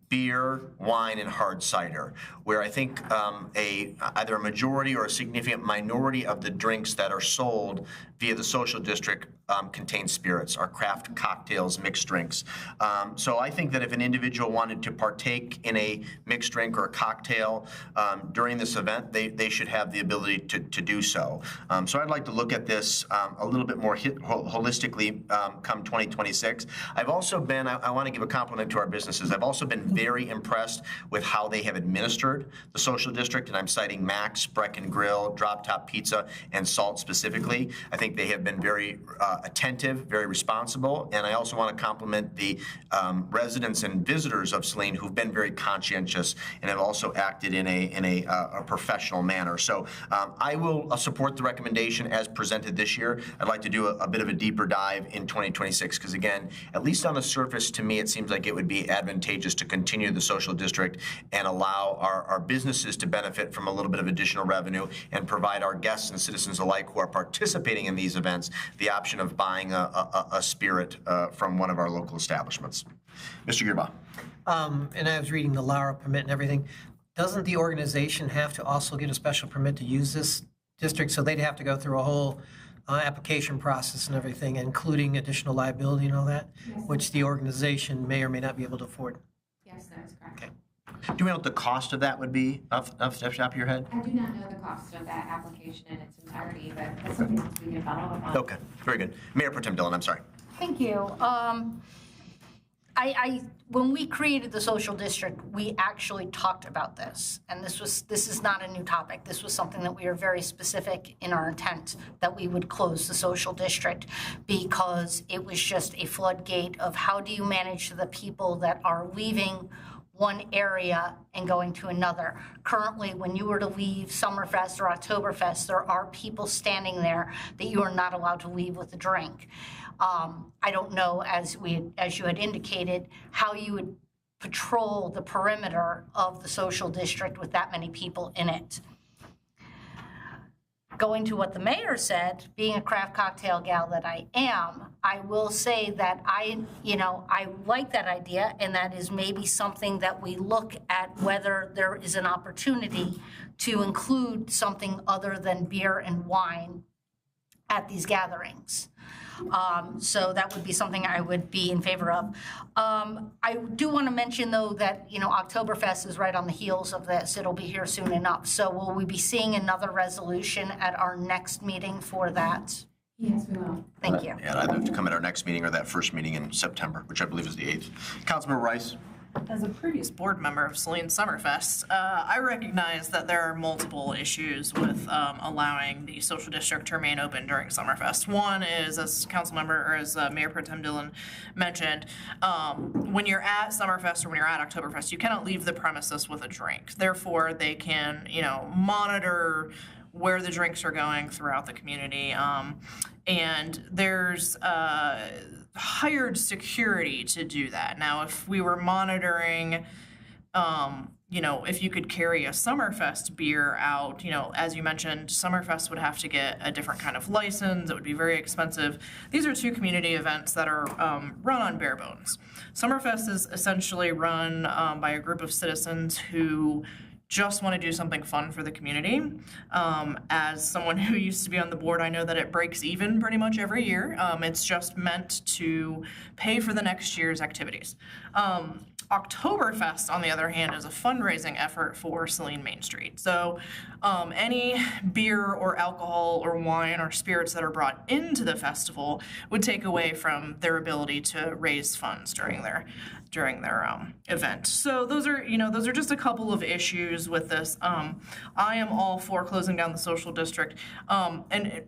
beer, wine, and hard cider, where I think either a majority or a significant minority of the drinks that are sold via the social district contain spirits, are craft cocktails, mixed drinks. So I think that if an individual wanted to partake in a mixed drink or a cocktail during this event, they should have the ability to do so. So I'd like to look at this a little bit more holistically come 2026. I've also been, I want to give a compliment to our businesses, I've also been very impressed with how they have administered the social district, and I'm citing Max, Breck and Grill, Drop Top Pizza, and Salt specifically. I think they have been very attentive, very responsible, and I also want to compliment the residents and visitors of Saline who've been very conscientious and have also acted in a professional manner. So I will support the recommendation as presented this year. I'd like to do a bit of a deeper dive in 2026 because, again, at least on the surface, to me, it seems like it would be advantageous to continue the social district and allow our businesses to benefit from a little bit of additional revenue and provide our guests and citizens alike who are participating in these events the option of buying a spirit from one of our local establishments. Mr. Gearbaugh. And I was reading the Laura permit and everything. Doesn't the organization have to also get a special permit to use this district? So they'd have to go through a whole application process and everything, including additional liability and all that, Yes, which the organization may or may not be able to afford. Yes, that is correct. Okay. Do we know what the cost of that would be off the top of your head? I do not know the cost of that application in its entirety, but that's something else we can follow up on. Okay, very good. Mayor Pro Tem Dillon, I'm sorry. Thank you. When we created the social district, we actually talked about this, and this is not a new topic. This was something that we were very specific in our intent that we would close the social district because it was just a floodgate of how do you manage the people that are leaving one area and going to another. Currently, when you were to leave Summerfest or Oktoberfest, there are people standing there that you are not allowed to leave with a drink. I don't know, as you had indicated, how you would patrol the perimeter of the social district with that many people in it. Going to what the mayor said, being a craft cocktail gal that I am, I will say that I like that idea, and that is maybe something that we look at whether there is an opportunity to include something other than beer and wine at these gatherings. So that would be something I would be in favor of. I do want to mention, though, that, Oktoberfest is right on the heels of this. It'll be here soon enough. So will we be seeing another resolution at our next meeting for that? Yes, we will. Thank you. Yeah, either have to come at our next meeting or that first meeting in September, which I believe is the 8th. Councilmember Rice. As a previous board member of Saline Summerfest, I recognize that there are multiple issues with allowing the social district to remain open during Summerfest. One is, as Mayor Pro Tem Dillon mentioned, when you're at Summerfest or when you're at Oktoberfest, you cannot leave the premises with a drink. Therefore, they can, monitor where the drinks are going throughout the community. And there's hired security to do that. Now, if we were monitoring, if you could carry a Summerfest beer out, as you mentioned, Summerfest would have to get a different kind of license. It would be very expensive. These are two community events that are run on bare bones. Summerfest is essentially run by a group of citizens who just want to do something fun for the community. As someone who used to be on the board, I know that it breaks even pretty much every year. It's just meant to pay for the next year's activities. Oktoberfest, on the other hand, is a fundraising effort for Saline Main Street. So any beer or alcohol or wine or spirits that are brought into the festival would take away from their ability to raise funds during their event. So those are just a couple of issues with this. I am all for closing down the social district. And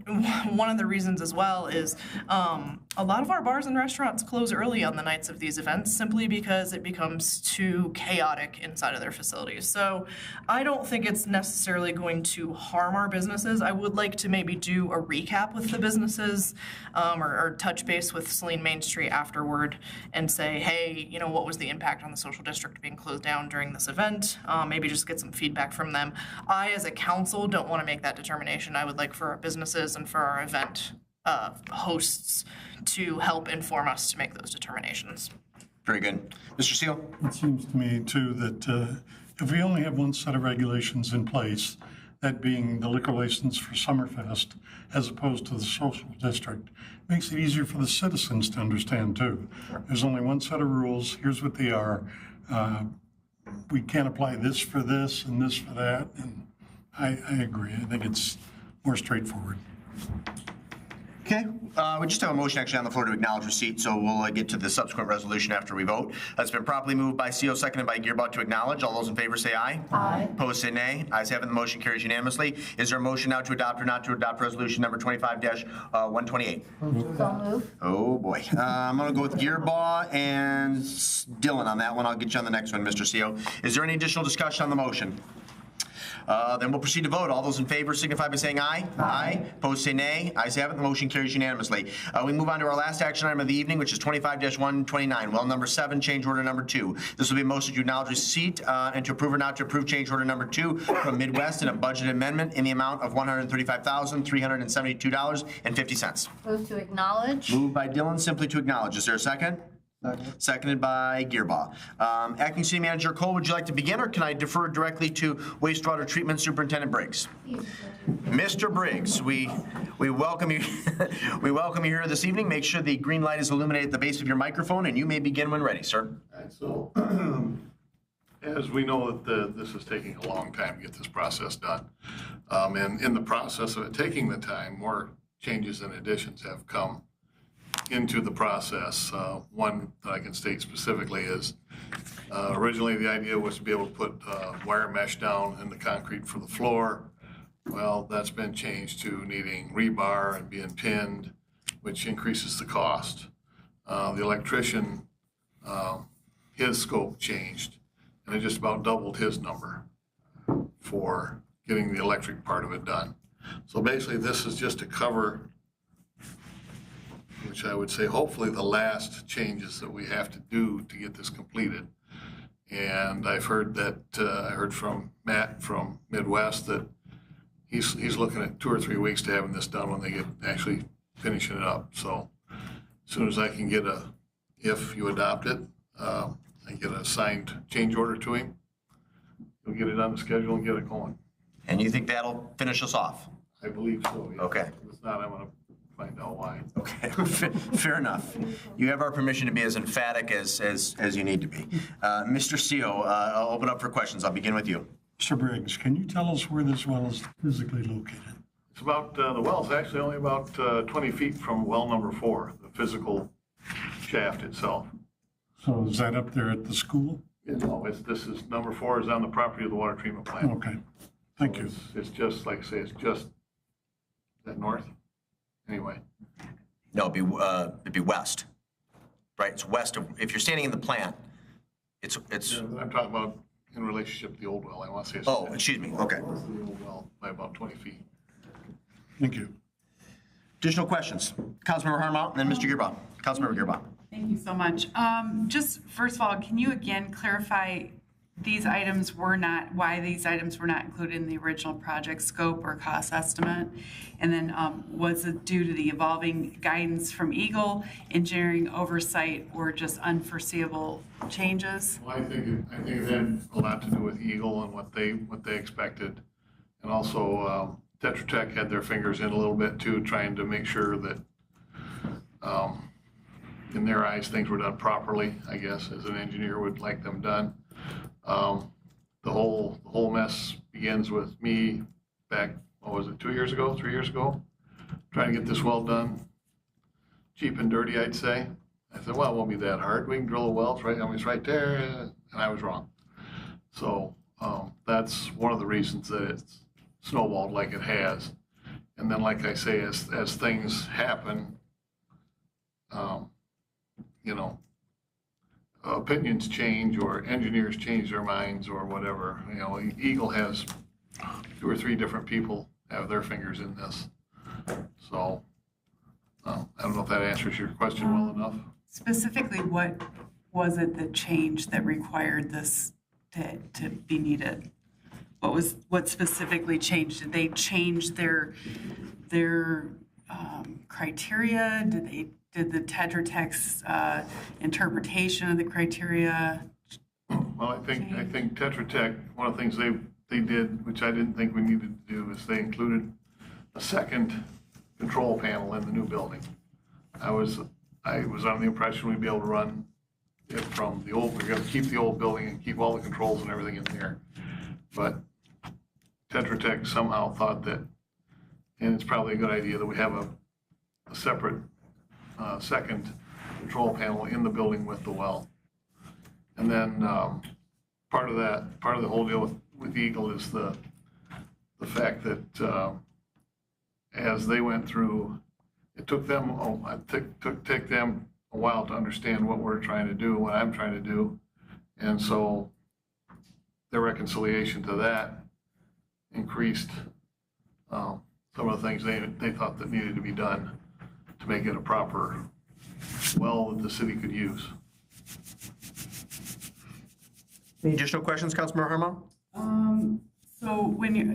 one of the reasons as well is a lot of our bars and restaurants close early on the nights of these events simply because it becomes too chaotic inside of their facilities. So I don't think it's necessarily going to harm our businesses. I would like to maybe do a recap with the businesses or touch base with Saline Main Street afterward and say, hey, what was the impact on the social district being closed down during this event? Maybe just get some feedback from them. I, as a council, don't want to make that determination. I would like for our businesses and for our event hosts to help inform us to make those determinations. Very good. Mr. Seal? It seems to me, too, that if we only have one set of regulations in place, that being the liquor license for Summerfest, as opposed to the social district, makes it easier for the citizens to understand, too. There's only one set of rules. Here's what they are. We can't apply this for this and this for that. And I agree. I think it's more straightforward. Okay, we just have a motion actually on the floor to acknowledge receipt, so we'll get to the subsequent resolution after we vote. It's been properly moved by CO, seconded by Gearbaugh to acknowledge. All those in favor say aye. Aye. Opposed say nay. Ayes have it, the motion carries unanimously. Is there a motion now to adopt or not to adopt resolution number 25-128? So moved. Oh, boy. I'm going to go with Gearbaugh and Dylan on that one. I'll get you on the next one, Mr. CO. Is there any additional discussion on the motion? Then we'll proceed to vote. All those in favor signify by saying aye. Aye. Opposed say nay. Ayes have it. The motion carries unanimously. We move on to our last action item of the evening, which is 25-129. Well number 7, change order number 2. This will be a motion to acknowledge receipt and to approve or not to approve change order number 2 from Midwest and a budget amendment in the amount of $135,372.50. Move to acknowledge. Moved by Dylan, simply to acknowledge. Is there a second? Seconded by Gearbaugh. Acting City Manager Cole, would you like to begin, or can I defer directly to Wastewater Treatment Superintendent Briggs? Mr. Briggs, we welcome you. We welcome you here this evening. Make sure the green light is illuminated at the base of your microphone, and you may begin when ready, sir. All right, so as we know that this is taking a long time to get this process done, and in the process of it taking the time, more changes and additions have come into the process. One that I can state specifically is originally the idea was to be able to put wire mesh down in the concrete for the floor. Well, that's been changed to needing rebar and being pinned, which increases the cost. The electrician, his scope changed, and it just about doubled his number for getting the electric part of it done. So basically this is just to cover, which I would say hopefully the last changes that we have to do to get this completed. And I've heard that, I heard from Matt from Midwest that he's looking at 2 or 3 weeks to having this done when they get actually finishing it up. So as soon as I can get if you adopt it, I get a signed change order to him, he'll get it on the schedule and get it going. And you think that'll finish us off? I believe so, yeah. Okay. If it's not, I'm gonna find out why. Okay, fair enough. You have our permission to be as emphatic as you need to be. Mr. CO, I'll open up for questions. I'll begin with you. Mr. Briggs, can you tell us where this well is physically located? It's about, the well's actually only about 20 feet from well number 4, the physical shaft itself. So is that up there at the school? No, this is, number 4 is on the property of the water treatment plant. Okay, thank you. It's just, like I say, it's just, is that north? Anyway. No, it'd be west, right? It's west of, if you're standing in the plant, it's. Yeah, I'm talking about in relationship to the old well. I want to say it's. Oh, excuse me, okay. The old well by about 20 feet. Thank you. Additional questions? Councilmember Harmount, and then Mr. Gearbaugh. Councilmember Gearbaugh. Thank you so much. Just first of all, can you again clarify these items were not, why these items were not included in the original project scope or cost estimate? And then was it due to the evolving guidance from Eagle, engineering oversight, or just unforeseeable changes? Well, I think it had a lot to do with Eagle and what they expected. And also Tetra Tech had their fingers in a little bit too, trying to make sure that in their eyes things were done properly, I guess, as an engineer would like them done. The whole mess begins with me back, what was it, 2 years ago, 3 years ago, trying to get this well done, cheap and dirty, I'd say. I said, well, it won't be that hard. We can drill a well, it's right, I mean, it's right there, and I was wrong. So that's one of the reasons that it's snowballed like it has. And then, like I say, as things happen, you know, opinions change or engineers change their minds or whatever. You know, Eagle has 2 or 3 different people have their fingers in this. So I don't know if that answers your question well enough. Specifically, what was it that changed that required this to be needed? What specifically changed? Did they change their criteria? Did the Tetra Tech's interpretation of the criteria? Well, I think Tetra Tech, one of the things they did, which I didn't think we needed to do, is they included a second control panel in the new building. I was under the impression we'd be able to run it from the old. We're going to keep the old building and keep all the controls and everything in there, but Tetra Tech somehow thought that, and it's probably a good idea, that we have a separate second control panel in the building with the well. And then part of the whole deal with Eagle is the fact that as they went through, it took them take them a while to understand what we're trying to do, what I'm trying to do, and so their reconciliation to that increased some of the things they thought that needed to be done to make it a proper well that the city could use. Any additional questions, Councilmember Herman?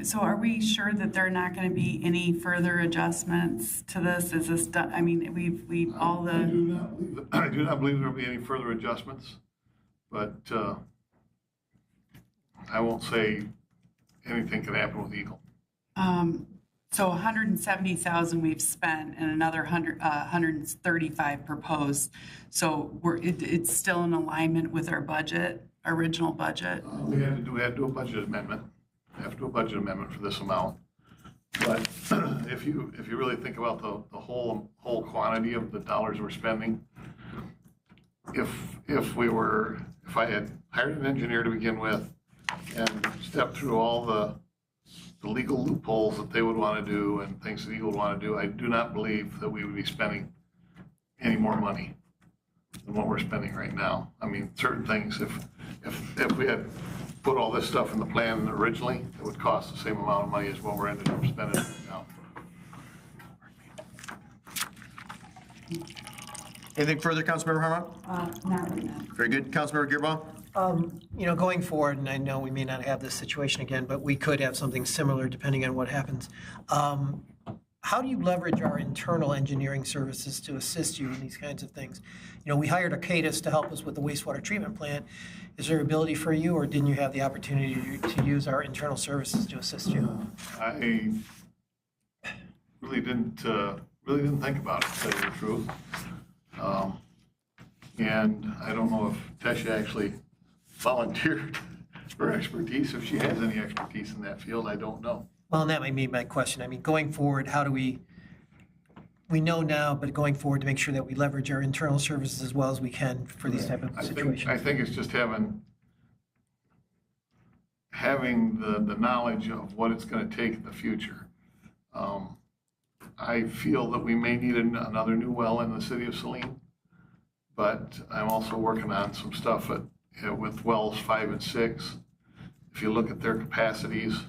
So are we sure that there are not going to be any further adjustments to this? Is this done? I mean, we've all the. I do not believe there will be any further adjustments, but I won't say anything can happen with Eagle. So 170,000 we've spent and another 135 proposed. So it's still in alignment with our budget, original budget. We had to do a budget amendment. We have to do a budget amendment for this amount. But if you really think about the whole quantity of the dollars we're spending, if I had hired an engineer to begin with and stepped through all the legal loopholes that they would want to do and things that Eagle would want to do, I do not believe that we would be spending any more money than what we're spending right now. I mean, certain things, if we had put all this stuff in the plan originally, it would cost the same amount of money as what we're ended up spending now. Anything further, Councilmember Herman? Not right now. Very good. Councilmember Gearbaugh? Going forward, and I know we may not have this situation again, but we could have something similar depending on what happens. How do you leverage our internal engineering services to assist you in these kinds of things? We hired Arcadis to help us with the wastewater treatment plant. Is there ability for you, or didn't you have the opportunity to use our internal services to assist you? I really didn't think about it, to tell you the truth. And I don't know if Tesha actually volunteered her expertise. If she has any expertise in that field, I don't know. Well, and that might be my question. I mean, going forward, how do we know now, but going forward to make sure that we leverage our internal services as well as we can for these type of situations? I think it's just having the knowledge of what it's going to take in the future. I feel that we may need another new well in the city of Saline, but I'm also working on some stuff with wells 5 and 6. If you look at their capacities,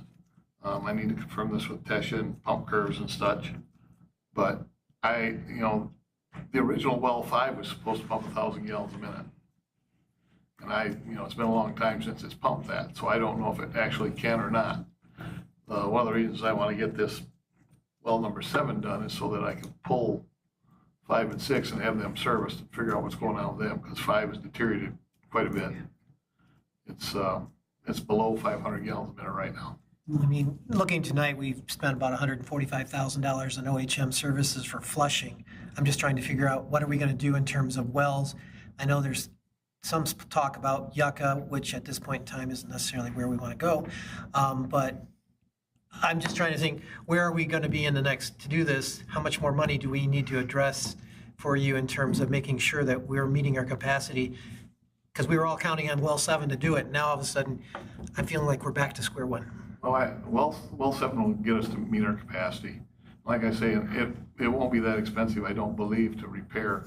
I need to confirm this with Tesha and pump curves and such, but the original well 5 was supposed to pump 1,000 gallons a minute. And it's been a long time since it's pumped that, so I don't know if it actually can or not. One of the reasons I want to get this well number 7 done is so that I can pull 5 and 6 and have them serviced and figure out what's going on with them, because 5 has deteriorated quite a bit. It's below 500 gallons a minute right now. I mean, looking tonight, we've spent about $145,000 on OHM services for flushing. I'm just trying to figure out what are we going to do in terms of wells. I know there's some talk about Yucca, which at this point in time isn't necessarily where we want to go. But I'm just trying to think, where are we going to be to do this? How much more money do we need to address for you in terms of making sure that we're meeting our capacity? Because we were all counting on well 7 to do it. Now all of a sudden, I'm feeling like we're back to square one. Well 7 will get us to meet our capacity. Like I say, it won't be that expensive, I don't believe, to repair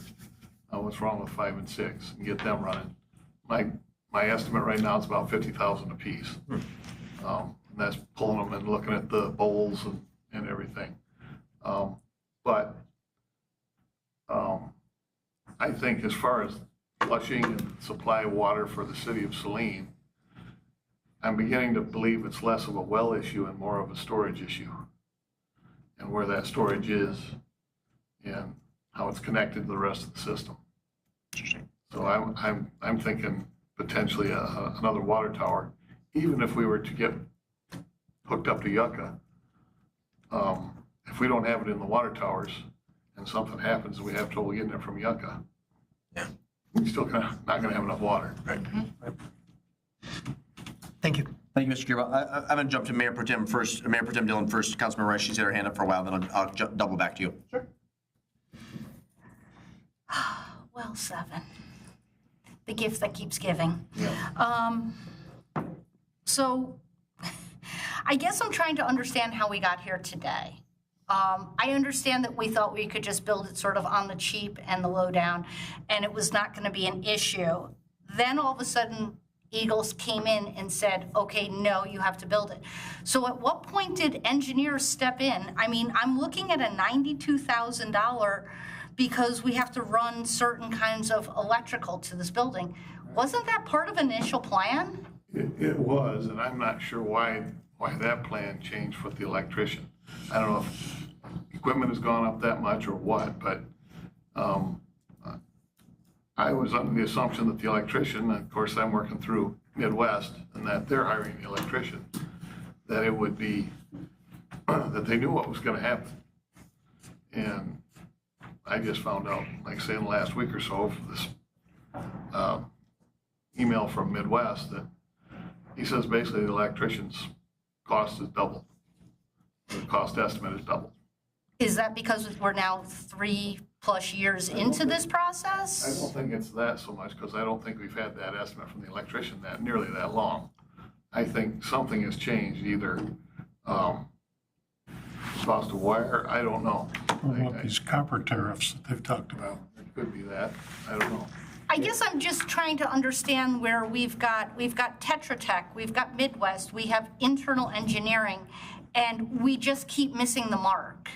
what's wrong with 5 and 6 and get them running. My estimate right now is about $50,000 a piece. And that's pulling them and looking at the bowls and everything. But I think as far as flushing and supply of water for the city of Saline, I'm beginning to believe it's less of a well issue and more of a storage issue, and where that storage is and how it's connected to the rest of the system. Interesting. So I'm thinking potentially another water tower, even if we were to get hooked up to Yucca. If we don't have it in the water towers and something happens and we have trouble getting it from Yucca, we're still not going to have enough water. Right. Thank you. Thank you, Mr. Gearbaugh. I'm going to jump to Mayor Pro Tem first. Mayor Pro Tem Dillon first. Councilmember Rice, she's had her hand up for a while, then I'll double back to you. Sure. Well, 7. The gift that keeps giving. So I guess I'm trying to understand how we got here today. I understand that we thought we could just build it sort of on the cheap and the lowdown, and it was not going to be an issue. Then all of a sudden, Eagles came in and said, okay, no, you have to build it. So at what point did engineers step in? I mean, I'm looking at a $92,000 because we have to run certain kinds of electrical to this building. Wasn't that part of an initial plan? It was, and I'm not sure why that plan changed with the electrician. I don't know if equipment has gone up that much or what, but I was under the assumption that the electrician, of course I'm working through Midwest, and that they're hiring the electrician, that it would be, that they knew what was gonna happen. And I just found out, like say in the last week or so, this email from Midwest that he says basically the electrician's cost is doubled. The cost estimate is doubled. Is that because we're now 3+ years into this process? I don't think it's that so much, because I don't think we've had that estimate from the electrician nearly that long. I think something has changed, either cost of wire, I don't know. What about these copper tariffs that they've talked about? It could be that, I don't know. I guess I'm just trying to understand where we've got Tetra Tech, we've got Midwest, we have internal engineering, and we just keep missing the mark.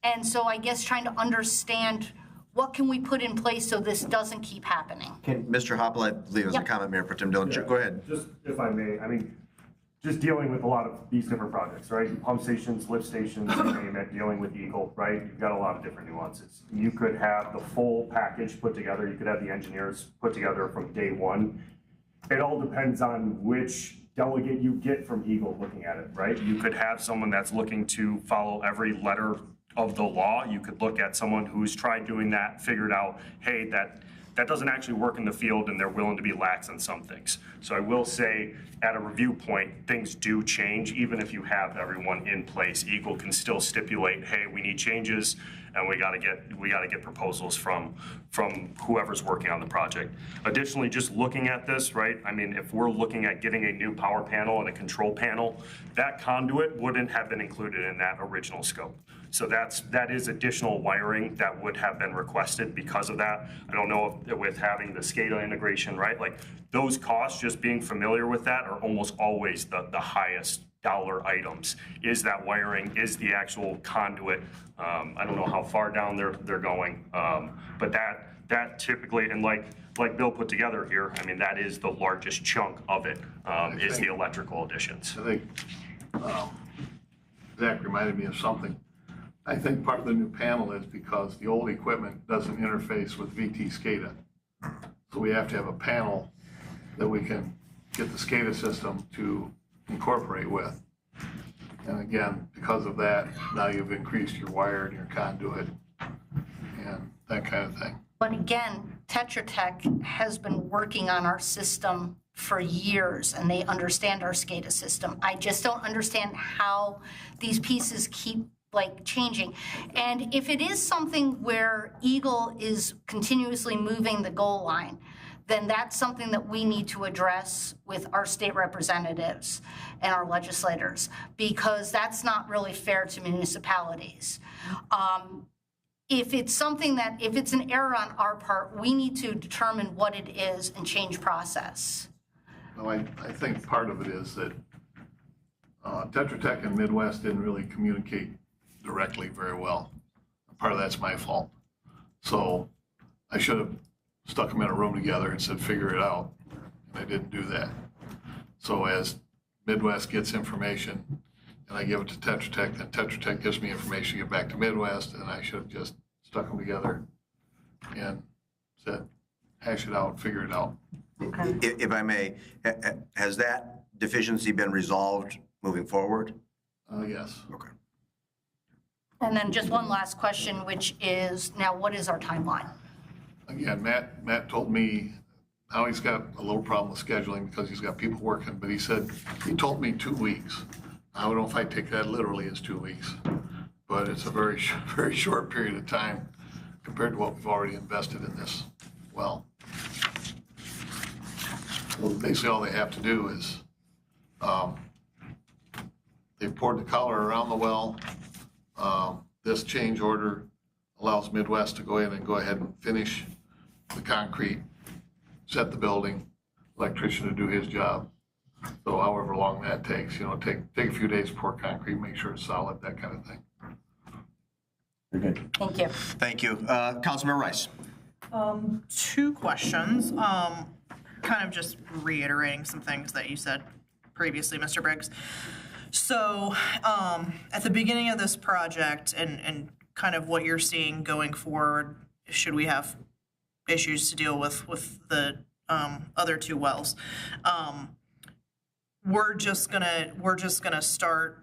And so I guess trying to understand what can we put in place so this doesn't keep happening. Mr. Hoppel, I believe has a comment, Mayor Pro Tem Dillon. Go ahead. Just, if I may, I mean, just dealing with a lot of these different projects, right? Pump stations, lift stations, you name it, dealing with Eagle, right? You've got a lot of different nuances. You could have the full package put together. You could have the engineers put together from day one. It all depends on which delegate you get from Eagle looking at it, right? You could have someone that's looking to follow every letter of the law. You could look at someone who's tried doing that, figured out, hey, that doesn't actually work in the field, and they're willing to be lax on some things. So I will say, at a review point, things do change. Even if you have everyone in place, Eagle can still stipulate, hey, we need changes, and we gotta get proposals from whoever's working on the project. Additionally, just looking at this, right? I mean, if we're looking at getting a new power panel and a control panel, that conduit wouldn't have been included in that original scope. So that is additional wiring that would have been requested because of that. I don't know if with having the SCADA integration, right? Like those costs, just being familiar with that, are almost always the highest dollar items. Is that wiring, is the actual conduit. I don't know how far down they're going, but that typically, and like Bill put together here, I mean, that is the largest chunk of it, is the electrical additions. I think Zach reminded me of something. I think part of the new panel is because the old equipment doesn't interface with VT SCADA. So we have to have a panel that we can get the SCADA system to incorporate with. And again, because of that, now you've increased your wire and your conduit and that kind of thing. But again, Tetra Tech has been working on our system for years, and they understand our SCADA system. I just don't understand how these pieces keep changing. And if it is something where Eagle is continuously moving the goal line, then that's something that we need to address with our state representatives and our legislators, because that's not really fair to municipalities. If it's an error on our part, we need to determine what it is and change process. Well, I think part of it is that Tetra Tech and Midwest didn't really communicate directly very well. Part of that's my fault. So I should have stuck them in a room together and said, figure it out. And I didn't do that. So as Midwest gets information and I give it to Tetra Tech, then Tetra Tech gives me information to get back to Midwest, and I should have just stuck them together and said, hash it out, figure it out. If I may, has that deficiency been resolved moving forward? Yes. Okay. And then just one last question, which is, now what is our timeline? Again, Matt told me now he's got a little problem with scheduling because he's got people working, but he told me 2 weeks. I don't know if I take that literally as 2 weeks, but it's a very, very short period of time compared to what we've already invested in this well. So basically, all they have to do is, they've poured the collar around the well. This change order allows Midwest to go in and go ahead and finish the concrete, set the building, electrician to do his job. So however long that takes, take a few days to pour concrete, make sure it's solid, that kind of thing. Very good. Thank you. Thank you. Councilmember Rice. 2 questions, kind of just reiterating some things that you said previously, Mr. Briggs. So at the beginning of this project and kind of what you're seeing going forward, should we have issues to deal with the other 2 wells, we're just gonna start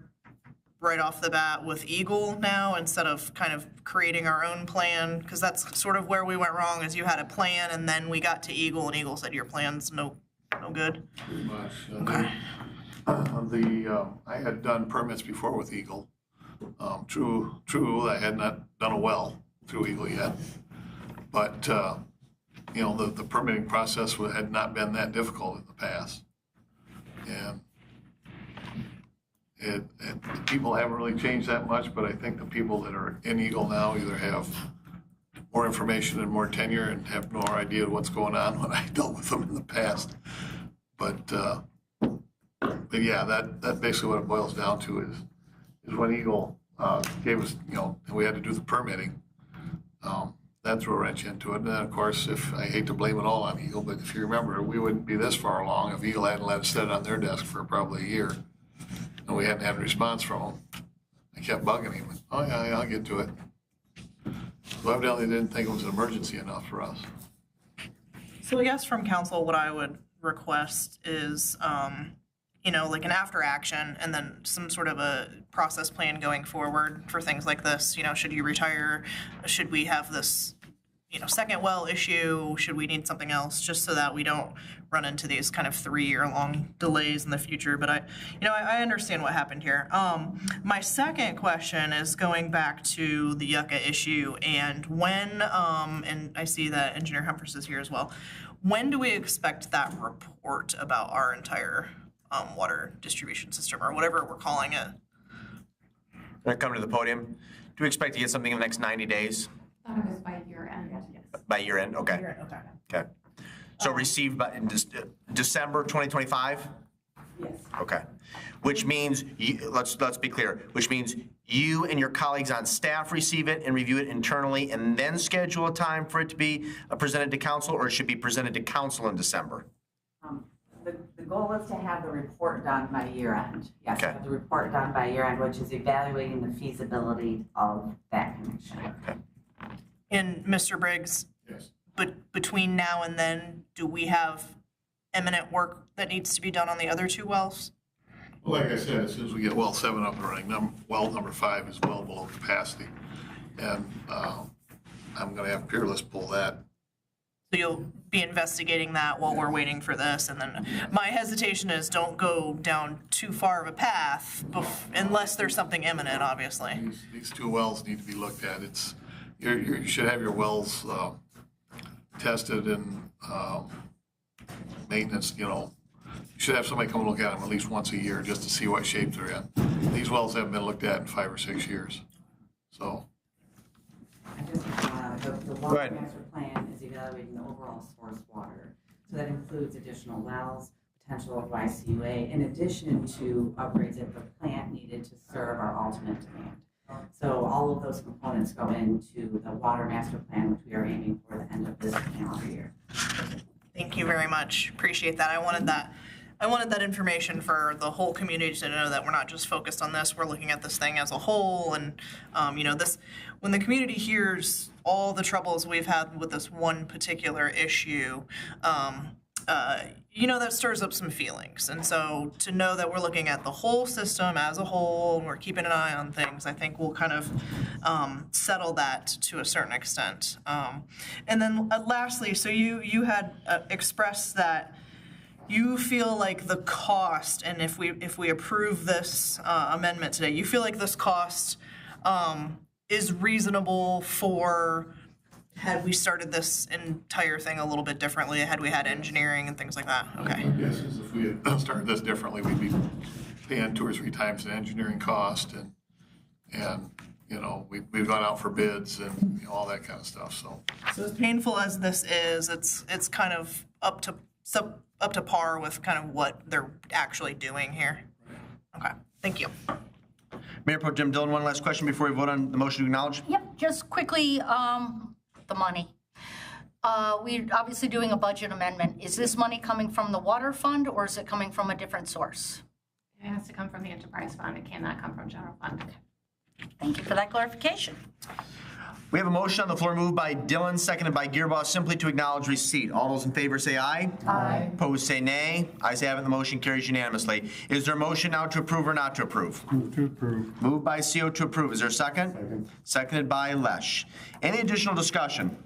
right off the bat with Eagle now instead of kind of creating our own plan, because that's sort of where we went wrong. Is you had a plan and then we got to Eagle and Eagle said your plan's no good. Pretty much. Okay. I had done permits before with Eagle. True, I had not done a well through Eagle yet, but the permitting process had not been that difficult in the past, and the people haven't really changed that much. But I think the people that are in Eagle now either have more information and more tenure and have no idea what's going on when I dealt with them in the past. But yeah, that's basically what it boils down to is when Eagle gave us, and we had to do the permitting, that threw a wrench into it. And then, of course, I hate to blame it all on Eagle, but if you remember, we wouldn't be this far along if Eagle hadn't let us sit on their desk for probably a year, and we hadn't had a response from them. I kept bugging him. Oh, yeah, I'll get to it. So evidently they didn't think it was an emergency enough for us. So I guess from council, what I would request is, like an after action and then some sort of a process plan going forward for things like this. Should you retire? Should we have this, second well issue? Should we need something else, just so that we don't run into these kind of 3-year-long delays in the future? But I understand what happened here. My second question is going back to the Yucca issue and when, and I see that Engineer Humphreys is here as well. When do we expect that report about our entire water distribution system, or whatever we're calling it? Come to the podium. Do we expect to get something in the next 90 days? I thought it was by year end, yes. By year end? Okay. Okay. So received by in December 2025? Yes. Okay. Which means, let's be clear, which means you and your colleagues on staff receive it and review it internally and then schedule a time for it to be presented to council, or it should be presented to council in December? The goal is to have the report done by year end. Yes, Okay. have the report done by year end, which is evaluating the feasibility of that connection. Okay. And Mr. Briggs, Yes. but between now and then, do we have imminent work that needs to be done on the other 2 wells? Well, like I said, as soon as we get well 7 up and running, well number 5 is well below capacity. And I'm going to have Peerless pull that. So you'll be investigating that while we're waiting for this, and then my hesitation is don't go down too far of a path unless there's something imminent, obviously. These 2 wells need to be looked at. You should have your wells tested and maintenance. You should have somebody come and look at them at least once a year just to see what shape they're in. These wells haven't been looked at in 5 or 6 years, so. The water master plan is evaluating the overall source water. So that includes additional wells, potential of YCUA, in addition to upgrades of the plant needed to serve our ultimate demand. So all of those components go into the water master plan, which we are aiming for the end of this calendar year. Thank you very much. Appreciate that. I wanted that information for the whole community to know that we're not just focused on this. We're looking at this thing as a whole, and this. When the community hears all the troubles we've had with this one particular issue, that stirs up some feelings. And so to know that we're looking at the whole system as a whole and we're keeping an eye on things, I think will kind of settle that to a certain extent. And then lastly, so you had expressed that you feel like the cost, and if we approve this amendment today, you feel like this cost is reasonable for had we started this entire thing a little bit differently, had we had engineering and things like that? Okay. My guess is if we had started this differently, we'd be paying 2 or 3 times the engineering cost and you know, we've gone out for bids and you know, all that kind of stuff, so. So as painful as this is, it's kind of up to par with kind of what they're actually doing here. Okay, thank you. Mayor Pro Tem Dillon, one last question before we vote on the motion to acknowledge. Yep, just quickly, the money. We're obviously doing a budget amendment. Is this money coming from the water fund or is it coming from a different source? It has to come from the enterprise fund. It cannot come from general fund. Thank you for that clarification. We have a motion on the floor moved by Dillon, seconded by Gearboss, simply to acknowledge receipt. All those in favor say aye. Aye. Opposed say nay. Ayes have it, the motion carries unanimously. Is there a motion now to approve or not to approve? Move to approve. Moved by CO to approve. Is there a second? Second. Seconded by Lesh. Any additional discussion?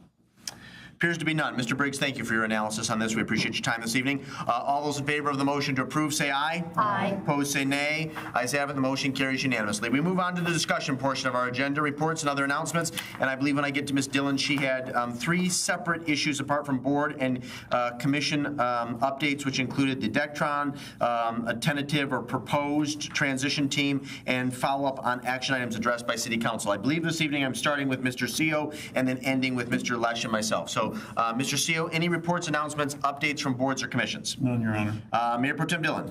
Appears to be none. Mr. Briggs, thank you for your analysis on this. We appreciate your time this evening. All those in favor of the motion to approve say aye. Aye. Opposed say nay. Ayes have it, the motion carries unanimously. We move on to the discussion portion of our agenda, reports and other announcements. And I believe when I get to Ms. Dillon, she had 3 separate issues apart from board and commission updates, which included the Dectron, a tentative or proposed transition team, and follow-up on action items addressed by City Council. I believe this evening I'm starting with Mr. CO and then ending with Mr. Lesh and myself. So, Mr. CO, any reports, announcements, updates from boards or commissions? None, Your Honor. Mayor Pro Tem Dillon.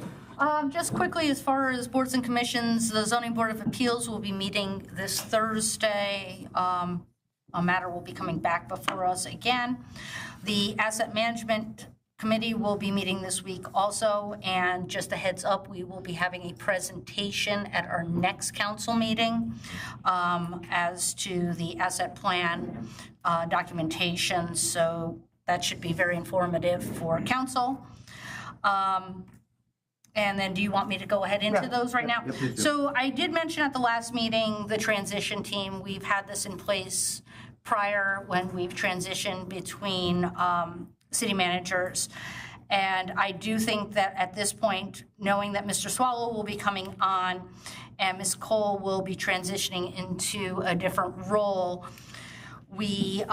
Just quickly, as far as boards and commissions, the Zoning Board of Appeals will be meeting this Thursday. A matter will be coming back before us again. The Asset Management Committee will be meeting this week also, and just a heads up, we will be having a presentation at our next council meeting as to the asset plan documentation, so that should be very informative for council. And then do you want me to go ahead into those right now? So I did mention at the last meeting the transition team. We've had this in place prior when we've transitioned between city managers. And I do think that at this point, knowing that Mr. Swallow will be coming on and Ms. Cole will be transitioning into a different role, we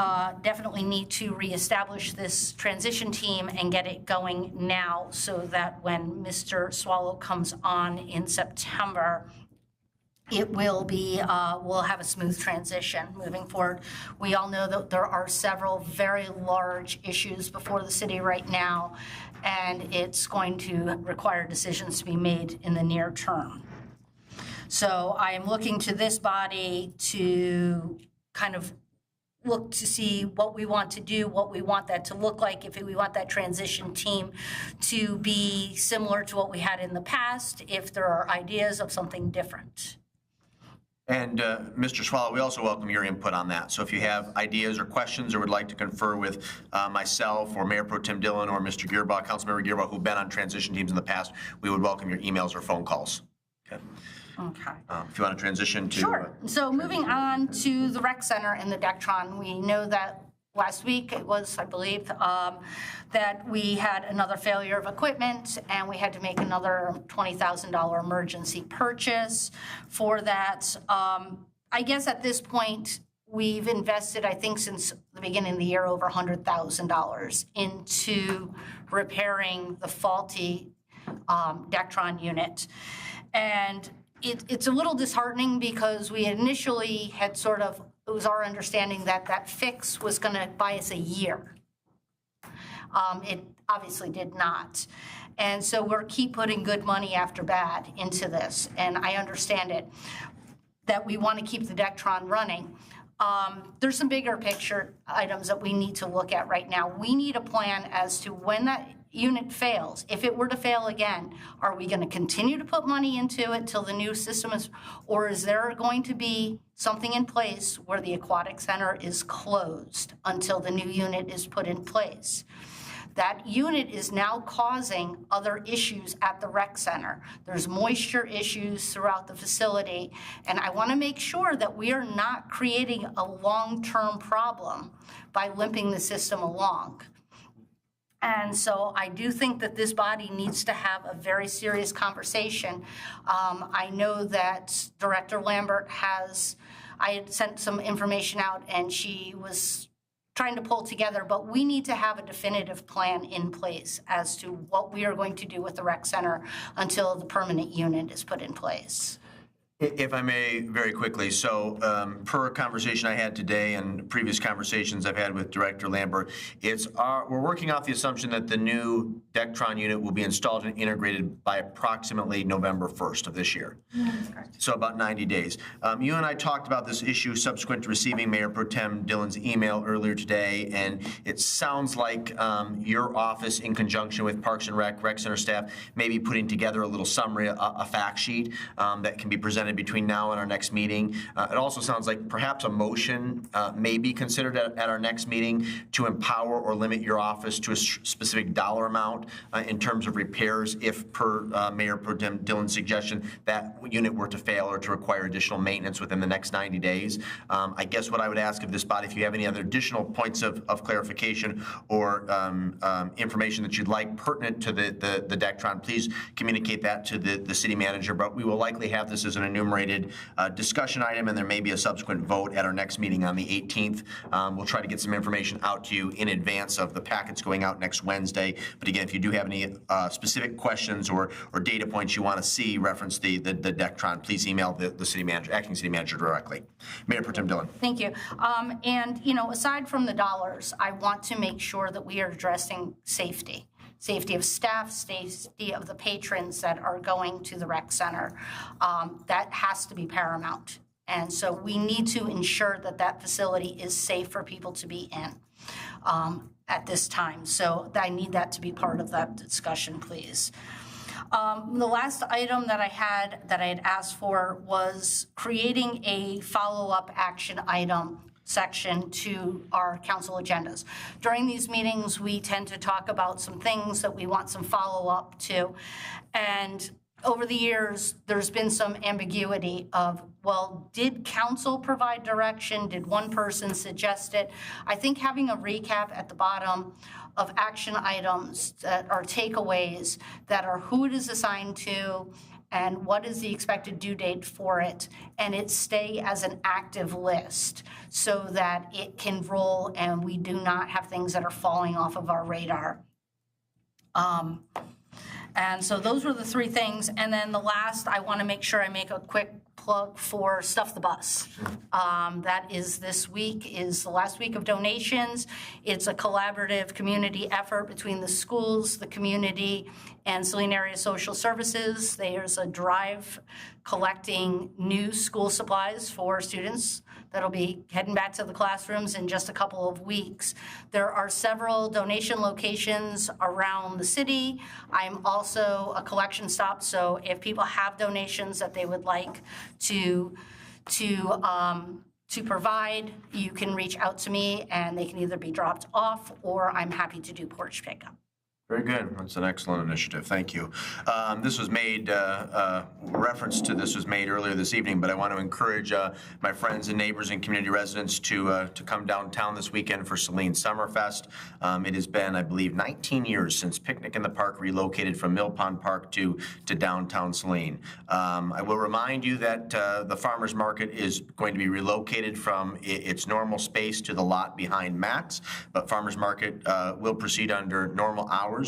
definitely need to reestablish this transition team and get it going now so that when Mr. Swallow comes on in September, it will be, we'll have a smooth transition moving forward. We all know that there are several very large issues before the city right now, and it's going to require decisions to be made in the near term. So I am looking to this body to kind of look to see what we want to do, what we want that to look like, if we want that transition team to be similar to what we had in the past, if there are ideas of something different. And Mr. Swallow, we also welcome your input on that. So if you have ideas or questions or would like to confer with myself or Mayor Pro Tem Dillon or Mr. Gearbaugh, Councilmember Gearbaugh, who've been on transition teams in the past, we would welcome your emails or phone calls. Okay. Okay. If you want to transition to... Sure. So moving on to the rec center and the Dectron, we know that last week it was, I believe, that we had another failure of equipment and we had to make another $20,000 emergency purchase for that. I guess at this point, we've invested, I think since the beginning of the year, over $100,000 into repairing the faulty Dectron unit. And it's a little disheartening because we initially had sort of, it was our understanding that that fix was going to buy us a year. It obviously did not. And so we're keep putting good money after bad into this, and I understand it, that we want to keep the Dectron running. There's some bigger picture items that we need to look at right now. We need a plan as to when that unit fails. If it were to fail again, are we going to continue to put money into it till the new system is, or is there going to be something in place where the aquatic center is closed until the new unit is put in place? That unit is now causing other issues at the rec center. There's moisture issues throughout the facility, and I want to make sure that we are not creating a long-term problem by limping the system along. And so I do think that this body needs to have a very serious conversation. I know that Director Lambert has, I had sent some information out and she was trying to pull together, but we need to have a definitive plan in place as to what we are going to do with the rec center until the permanent unit is put in place. If I may, very quickly, so per a conversation I had today and previous conversations I've had with Director Lambert, we're working off the assumption that the new Dectron unit will be installed and integrated by approximately November 1st of this year. That's correct. So about 90 days. You and I talked about this issue subsequent to receiving Mayor Pro Tem Dillon's email earlier today, and it sounds like your office, in conjunction with Parks and Rec Center staff, may be putting together a little summary, a fact sheet that can be presented between now and our next meeting. It also sounds like perhaps a motion may be considered at our next meeting to empower or limit your office to a specific dollar amount in terms of repairs if, per Mayor Pro Tem Dillon's suggestion, that unit were to fail or to require additional maintenance within the next 90 days. I guess what I would ask of this body, if you have any other additional points of clarification or information that you'd like pertinent to the Dectron, please communicate that to the city manager. But we will likely have this as an enumerated discussion item, and there may be a subsequent vote at our next meeting on the 18th. We'll try to get some information out to you in advance of the packets going out next Wednesday. But again, if you do have any specific questions or data points you want to see reference the Dectron, please email the city manager, acting city manager directly. Mayor Pro Tem Dillon. Thank you. And, you know, aside from the dollars, I want to make sure that we are addressing safety. Safety of staff, safety of the patrons that are going to the rec center. That has to be paramount. And so we need to ensure that that facility is safe for people to be in at this time. So I need that to be part of that discussion, please. The last item that I had asked for was creating a follow-up action item section to our council agendas. During these meetings, we tend to talk about some things that we want some follow-up to. And over the years, there's been some ambiguity of, well, did council provide direction? Did one person suggest it? I think having a recap at the bottom of action items that are takeaways that are who it is assigned to and what is the expected due date for it, and it stay as an active list so that it can roll and we do not have things that are falling off of our radar. And so those were the three things. And then the last, I want to make sure I make a quick plug for Stuff the Bus. That is this week, is the last week of donations. It's a collaborative community effort between the schools, the community, and Saline Area Social Services. There's a drive collecting new school supplies for students that'll be heading back to the classrooms in just a couple of weeks. There are several donation locations around the city. I'm also a collection stop, so if people have donations that they would like to provide, you can reach out to me and they can either be dropped off or I'm happy to do porch pickup. Very good. That's an excellent initiative. Thank you. This was made, reference to this was made earlier this evening, but I want to encourage my friends and neighbors and community residents to come downtown this weekend for Saline Summerfest. It has been, I believe, 19 years since Picnic in the Park relocated from Mill Pond Park to downtown Saline. I will remind you that the farmers market is going to be relocated from its normal space to the lot behind Matt's, but farmers market will proceed under normal hours.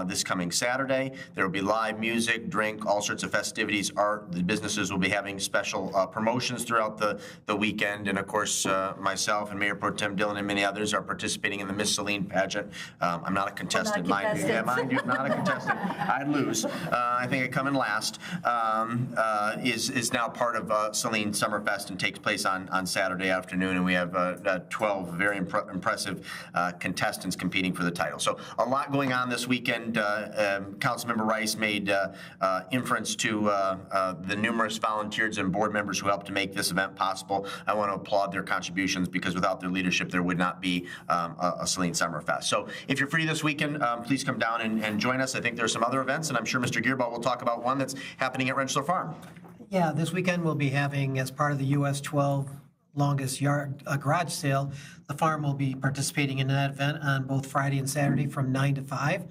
This coming Saturday. There will be live music, drink, all sorts of festivities, art. The businesses will be having special promotions throughout the weekend. And of course, myself and Mayor Pro Tem Dillon and many others are participating in the Miss Saline pageant. I'm not a contestant, mind you. Yeah, mind you, not a contestant. I'd lose. I think I come in last. Is now part of Saline Summerfest and takes place on Saturday afternoon. And we have 12 very impressive contestants competing for the title. So a lot going on this weekend. Councilmember Rice made inference to the numerous volunteers and board members who helped to make this event possible. I want to applaud their contributions because without their leadership, there would not be a Saline Summerfest. So if you're free this weekend, please come down and join us. I think there's some other events, and I'm sure Mr. Gearbaugh will talk about one that's happening at Rensselaer Farm. Yeah, this weekend we'll be having, as part of the US 12 longest garage sale, the farm will be participating in that event on both Friday and Saturday from 9 to 5.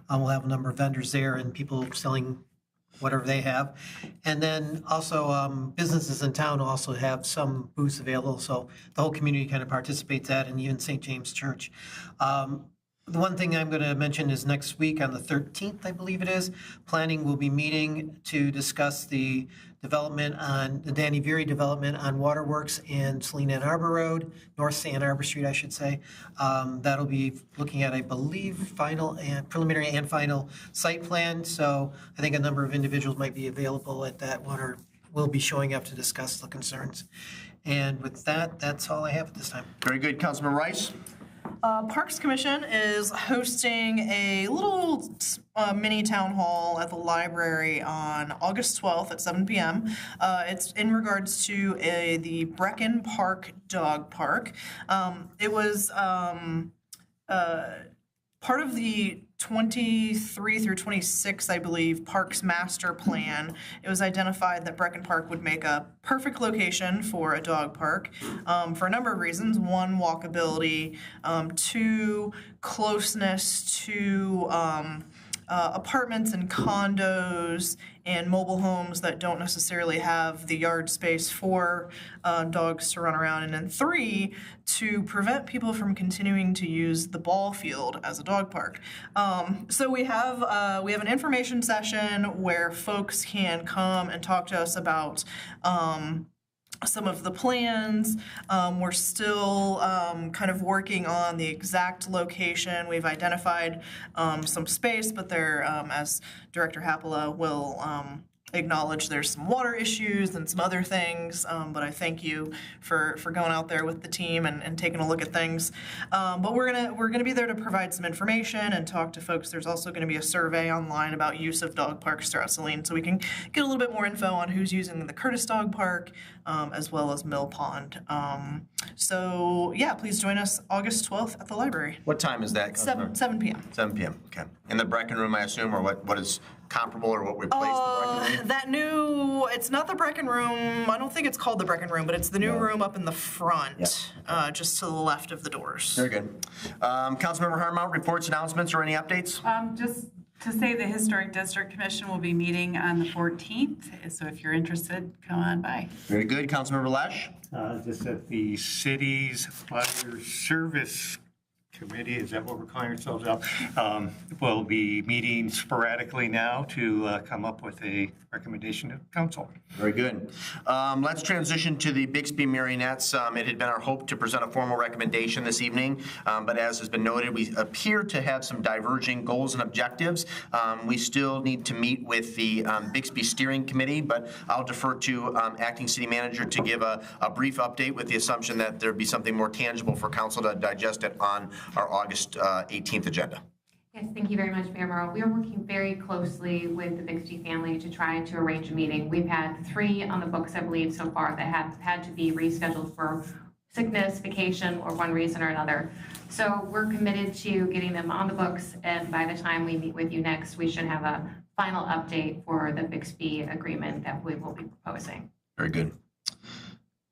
We'll have a number of vendors there and people selling whatever they have. And then also businesses in town also have some booths available, so the whole community kind of participates at, and even St. James Church. The one thing I'm going to mention is next week on the 13th, I believe it is, planning will be meeting to discuss the development on the Danny Veery development on Waterworks and Saline Ann Arbor Road, North Ann Arbor Street, I should say. That'll be looking at, I believe, final and preliminary and final site plan. So I think a number of individuals might be available at that one or will be showing up to discuss the concerns. And with that, that's all I have at this time. Very good. Councilman Rice? Parks Commission is hosting a little mini town hall at the library on August 12th at 7 p.m. It's in regards to the Brecken Park Dog Park. It was part of the 23 through 26, I believe, Parks Master Plan. It was identified that Brecken Park would make a perfect location for a dog park for a number of reasons. One, walkability. Two, closeness to apartments and condos and mobile homes that don't necessarily have the yard space for dogs to run around. And then three, to prevent people from continuing to use the ball field as a dog park. So we have an information session where folks can come and talk to us about some of the plans. We're still kind of working on the exact location. We've identified some space, but there, as Director Hapola will acknowledge, there's some water issues and some other things, but I thank you for going out there with the team and taking a look at things. But we're gonna be there to provide some information and talk to folks. There's also gonna be a survey online about use of dog parks throughout Saline, so we can get a little bit more info on who's using the Curtis Dog Park, as well as Mill Pond. So yeah, please join us August 12th at the library. What time is that? 7 p.m. 7 p.m., okay. In the Brecken Room, I assume, or what is comparable or what replaced the Brecken Room? That new, it's not the Brecken Room. I don't think it's called the Brecken Room, but it's the new room up in the front, just to the left of the doors. Very good. Councilmember Harmount, reports, announcements, or any updates? Just to say the Historic District Commission will be meeting on the 14th, so if you're interested, come on by. Very good. Councilmember Lesh? Just that the city's fire service committee, is that what we're calling ourselves now, will be meeting sporadically now to come up with a recommendation to council. Very good. Let's transition to the Bixby Marionettes. It had been our hope to present a formal recommendation this evening, but as has been noted, we appear to have some diverging goals and objectives. We still need to meet with the Bixby Steering Committee, but I'll defer to Acting City Manager to give a brief update with the assumption that there'd be something more tangible for council to digest it on our August 18th agenda. Yes, thank you very much, Mayor Morrow. We are working very closely with the Bixby family to try to arrange a meeting. We've had 3 on the books, I believe, so far that have had to be rescheduled for sickness, vacation, or one reason or another. So we're committed to getting them on the books, and by the time we meet with you next, we should have a final update for the Bixby agreement that we will be proposing. Very good.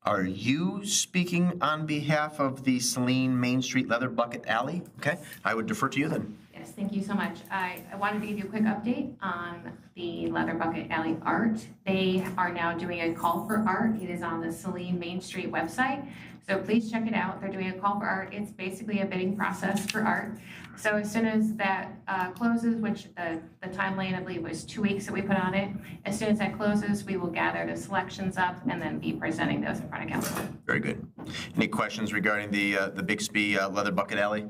Are you speaking on behalf of the Saline Main Street Leather Bucket Alley? Okay, I would defer to you then. Yes, thank you so much. I wanted to give you a quick update on the Leather Bucket Alley art. They are now doing a call for art. It is on the Saline Main Street website, so please check it out. They're doing a call for art. It's basically a bidding process for art. So as soon as that closes, which the timeline I believe was 2 weeks that we put on it, as soon as that closes, we will gather the selections up and then be presenting those in front of council. Very good. Any questions regarding the Bixby Leather Bucket Alley?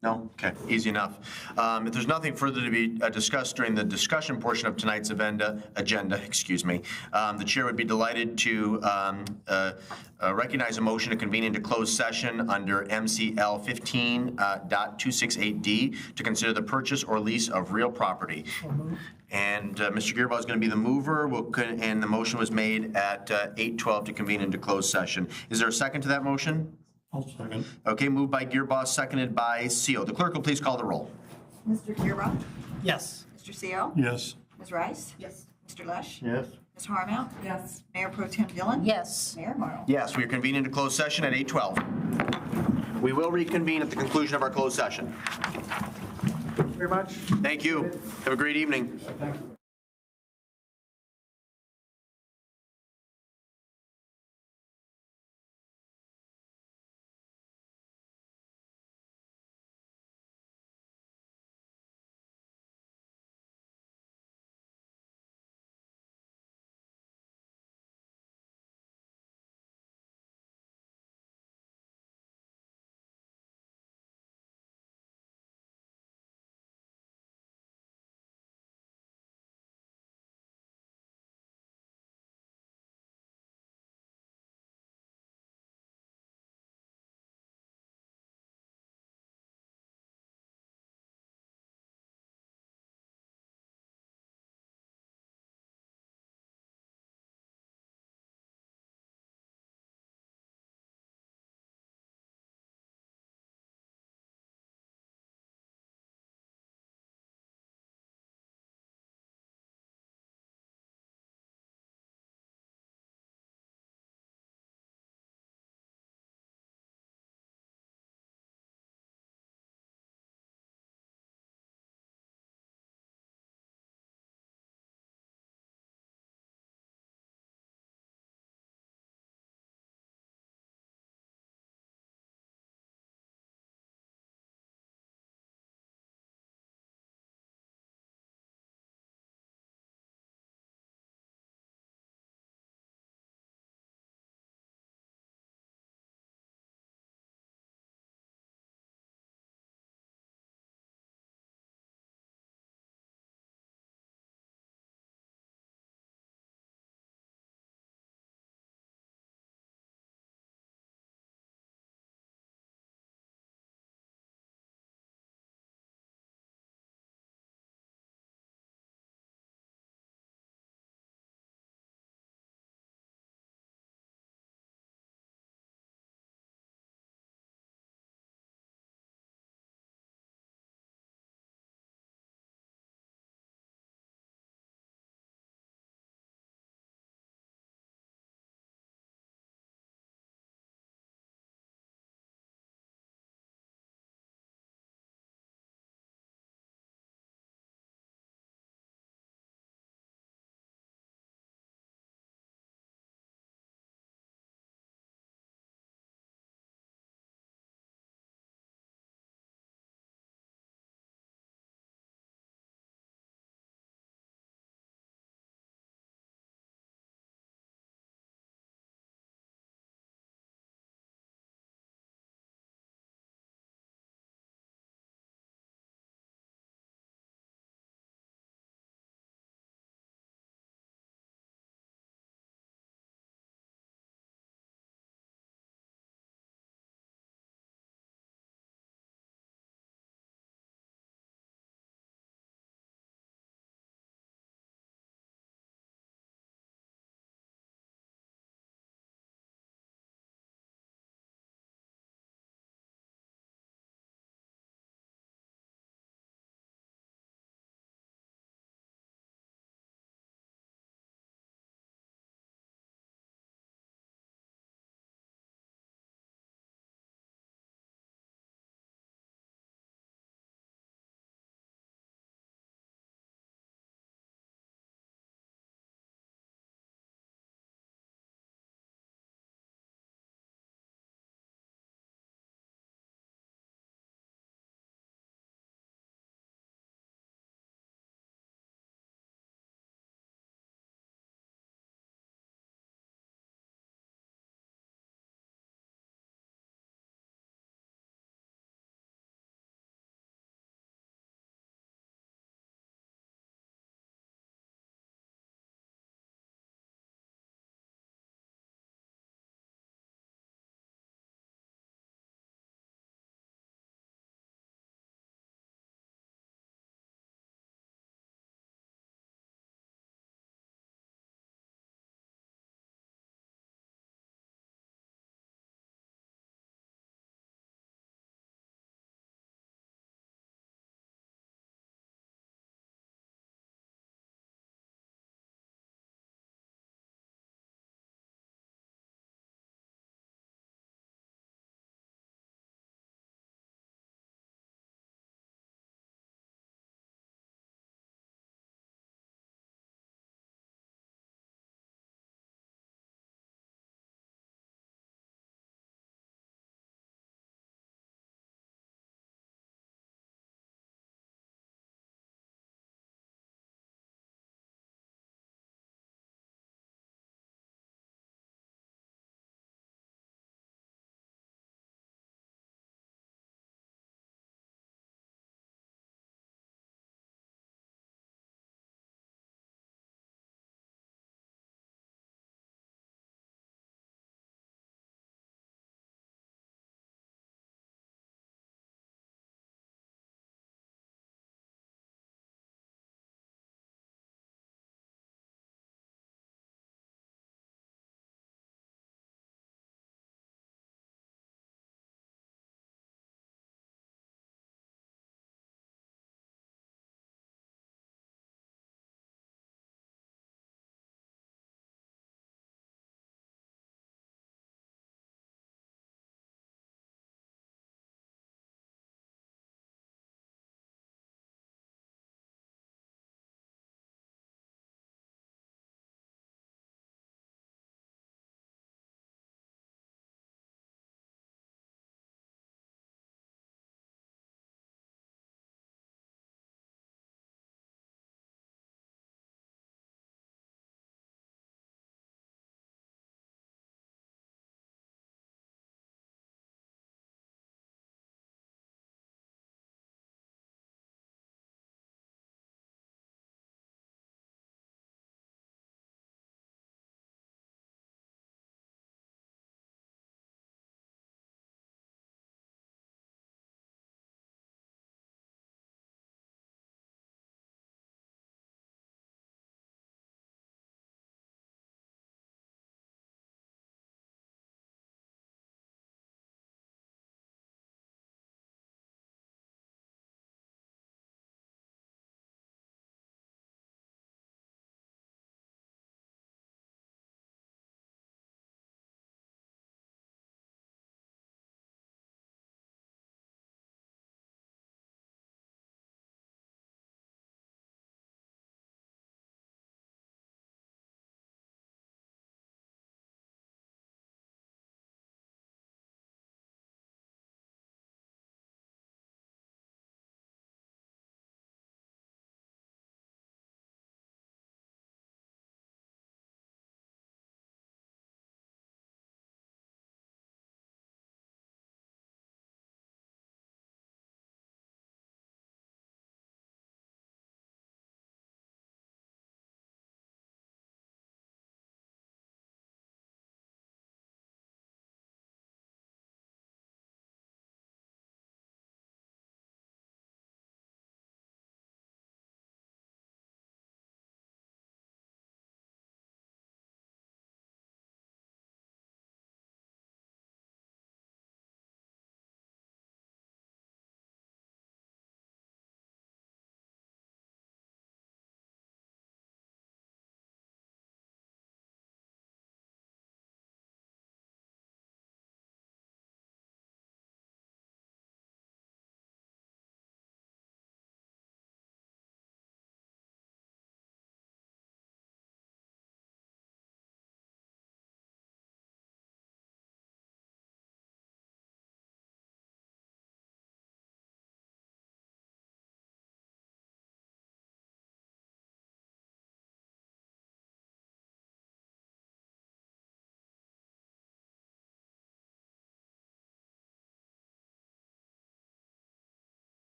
No? Okay, easy enough. If there's nothing further to be discussed during the discussion portion of tonight's agenda, the chair would be delighted to recognize a motion to convene into closed session under MCL 15.268D to consider the purchase or lease of real property. And Mr. Gearbaugh is going to be the mover, and the motion was made at 8:12 to convene into closed session. Is there a second to that motion? I'll second. Okay, moved by Gearbaugh, seconded by Seal. The clerk will please call the roll. Mr. Gearbaugh? Yes. Mr. Seal? Yes. Ms. Rice? Yes. Mr. Lesh? Yes. Ms. Harmount? Yes. Mayor Pro Tem Dillon? Yes. Mayor Morrow? Yes, we are convening into closed session at 8:12. We will reconvene at the conclusion of our closed session. Very much. Thank you. Have a great evening. Thank you.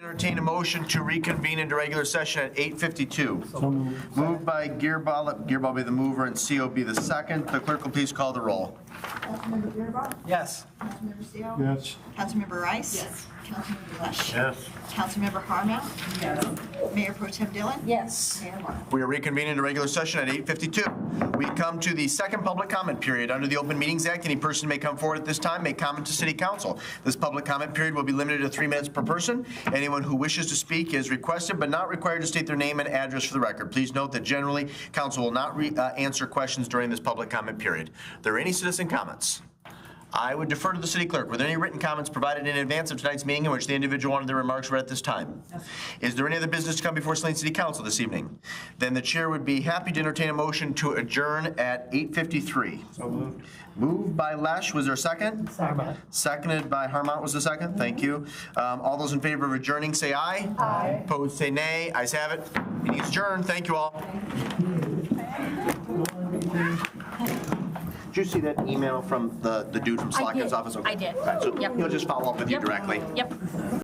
Entertain a motion to reconvene into regular session at 8:52. Moved by Gearball, let Gearball be the mover and CO be the second. The clerk will please call the roll. Councilmember Beerbauer? Yes. Councilmember Seal? Yes. Councilmember Rice? Yes. Councilmember Lush? Yes. Councilmember Harmel? Yes. Mayor Pro Tem Dillon? Yes. Mayor Moore? We are reconvening into regular session at 8:52. We come to the second public comment period. Under the Open Meetings Act, any person may come forward at this time, may comment to City Council. This public comment period will be limited to 3 minutes per person. Anyone who wishes to speak is requested but not required to state their name and address for the record. Please note that generally, council will not answer questions during this public comment period. Are there any citizen comments? I would defer to the city clerk. Were there any written comments provided in advance of tonight's meeting in which the individual wanted their remarks read at this time? Yes. Is there any other business to come before Saline City Council this evening? Then the chair would be happy to entertain a motion to adjourn at 8:53. So moved. Moved by Lesh, was there a second? Harmon. Seconded by Harmont was the second, thank you. All those in favor of adjourning, say aye. Aye. Opposed, say nay. Ayes have it. Meeting is adjourned, thank you all. Did you see that email from the dude from Slotkin's office? Okay. I did. All right, so Yep. he'll just follow up with you Yep. directly. Yep.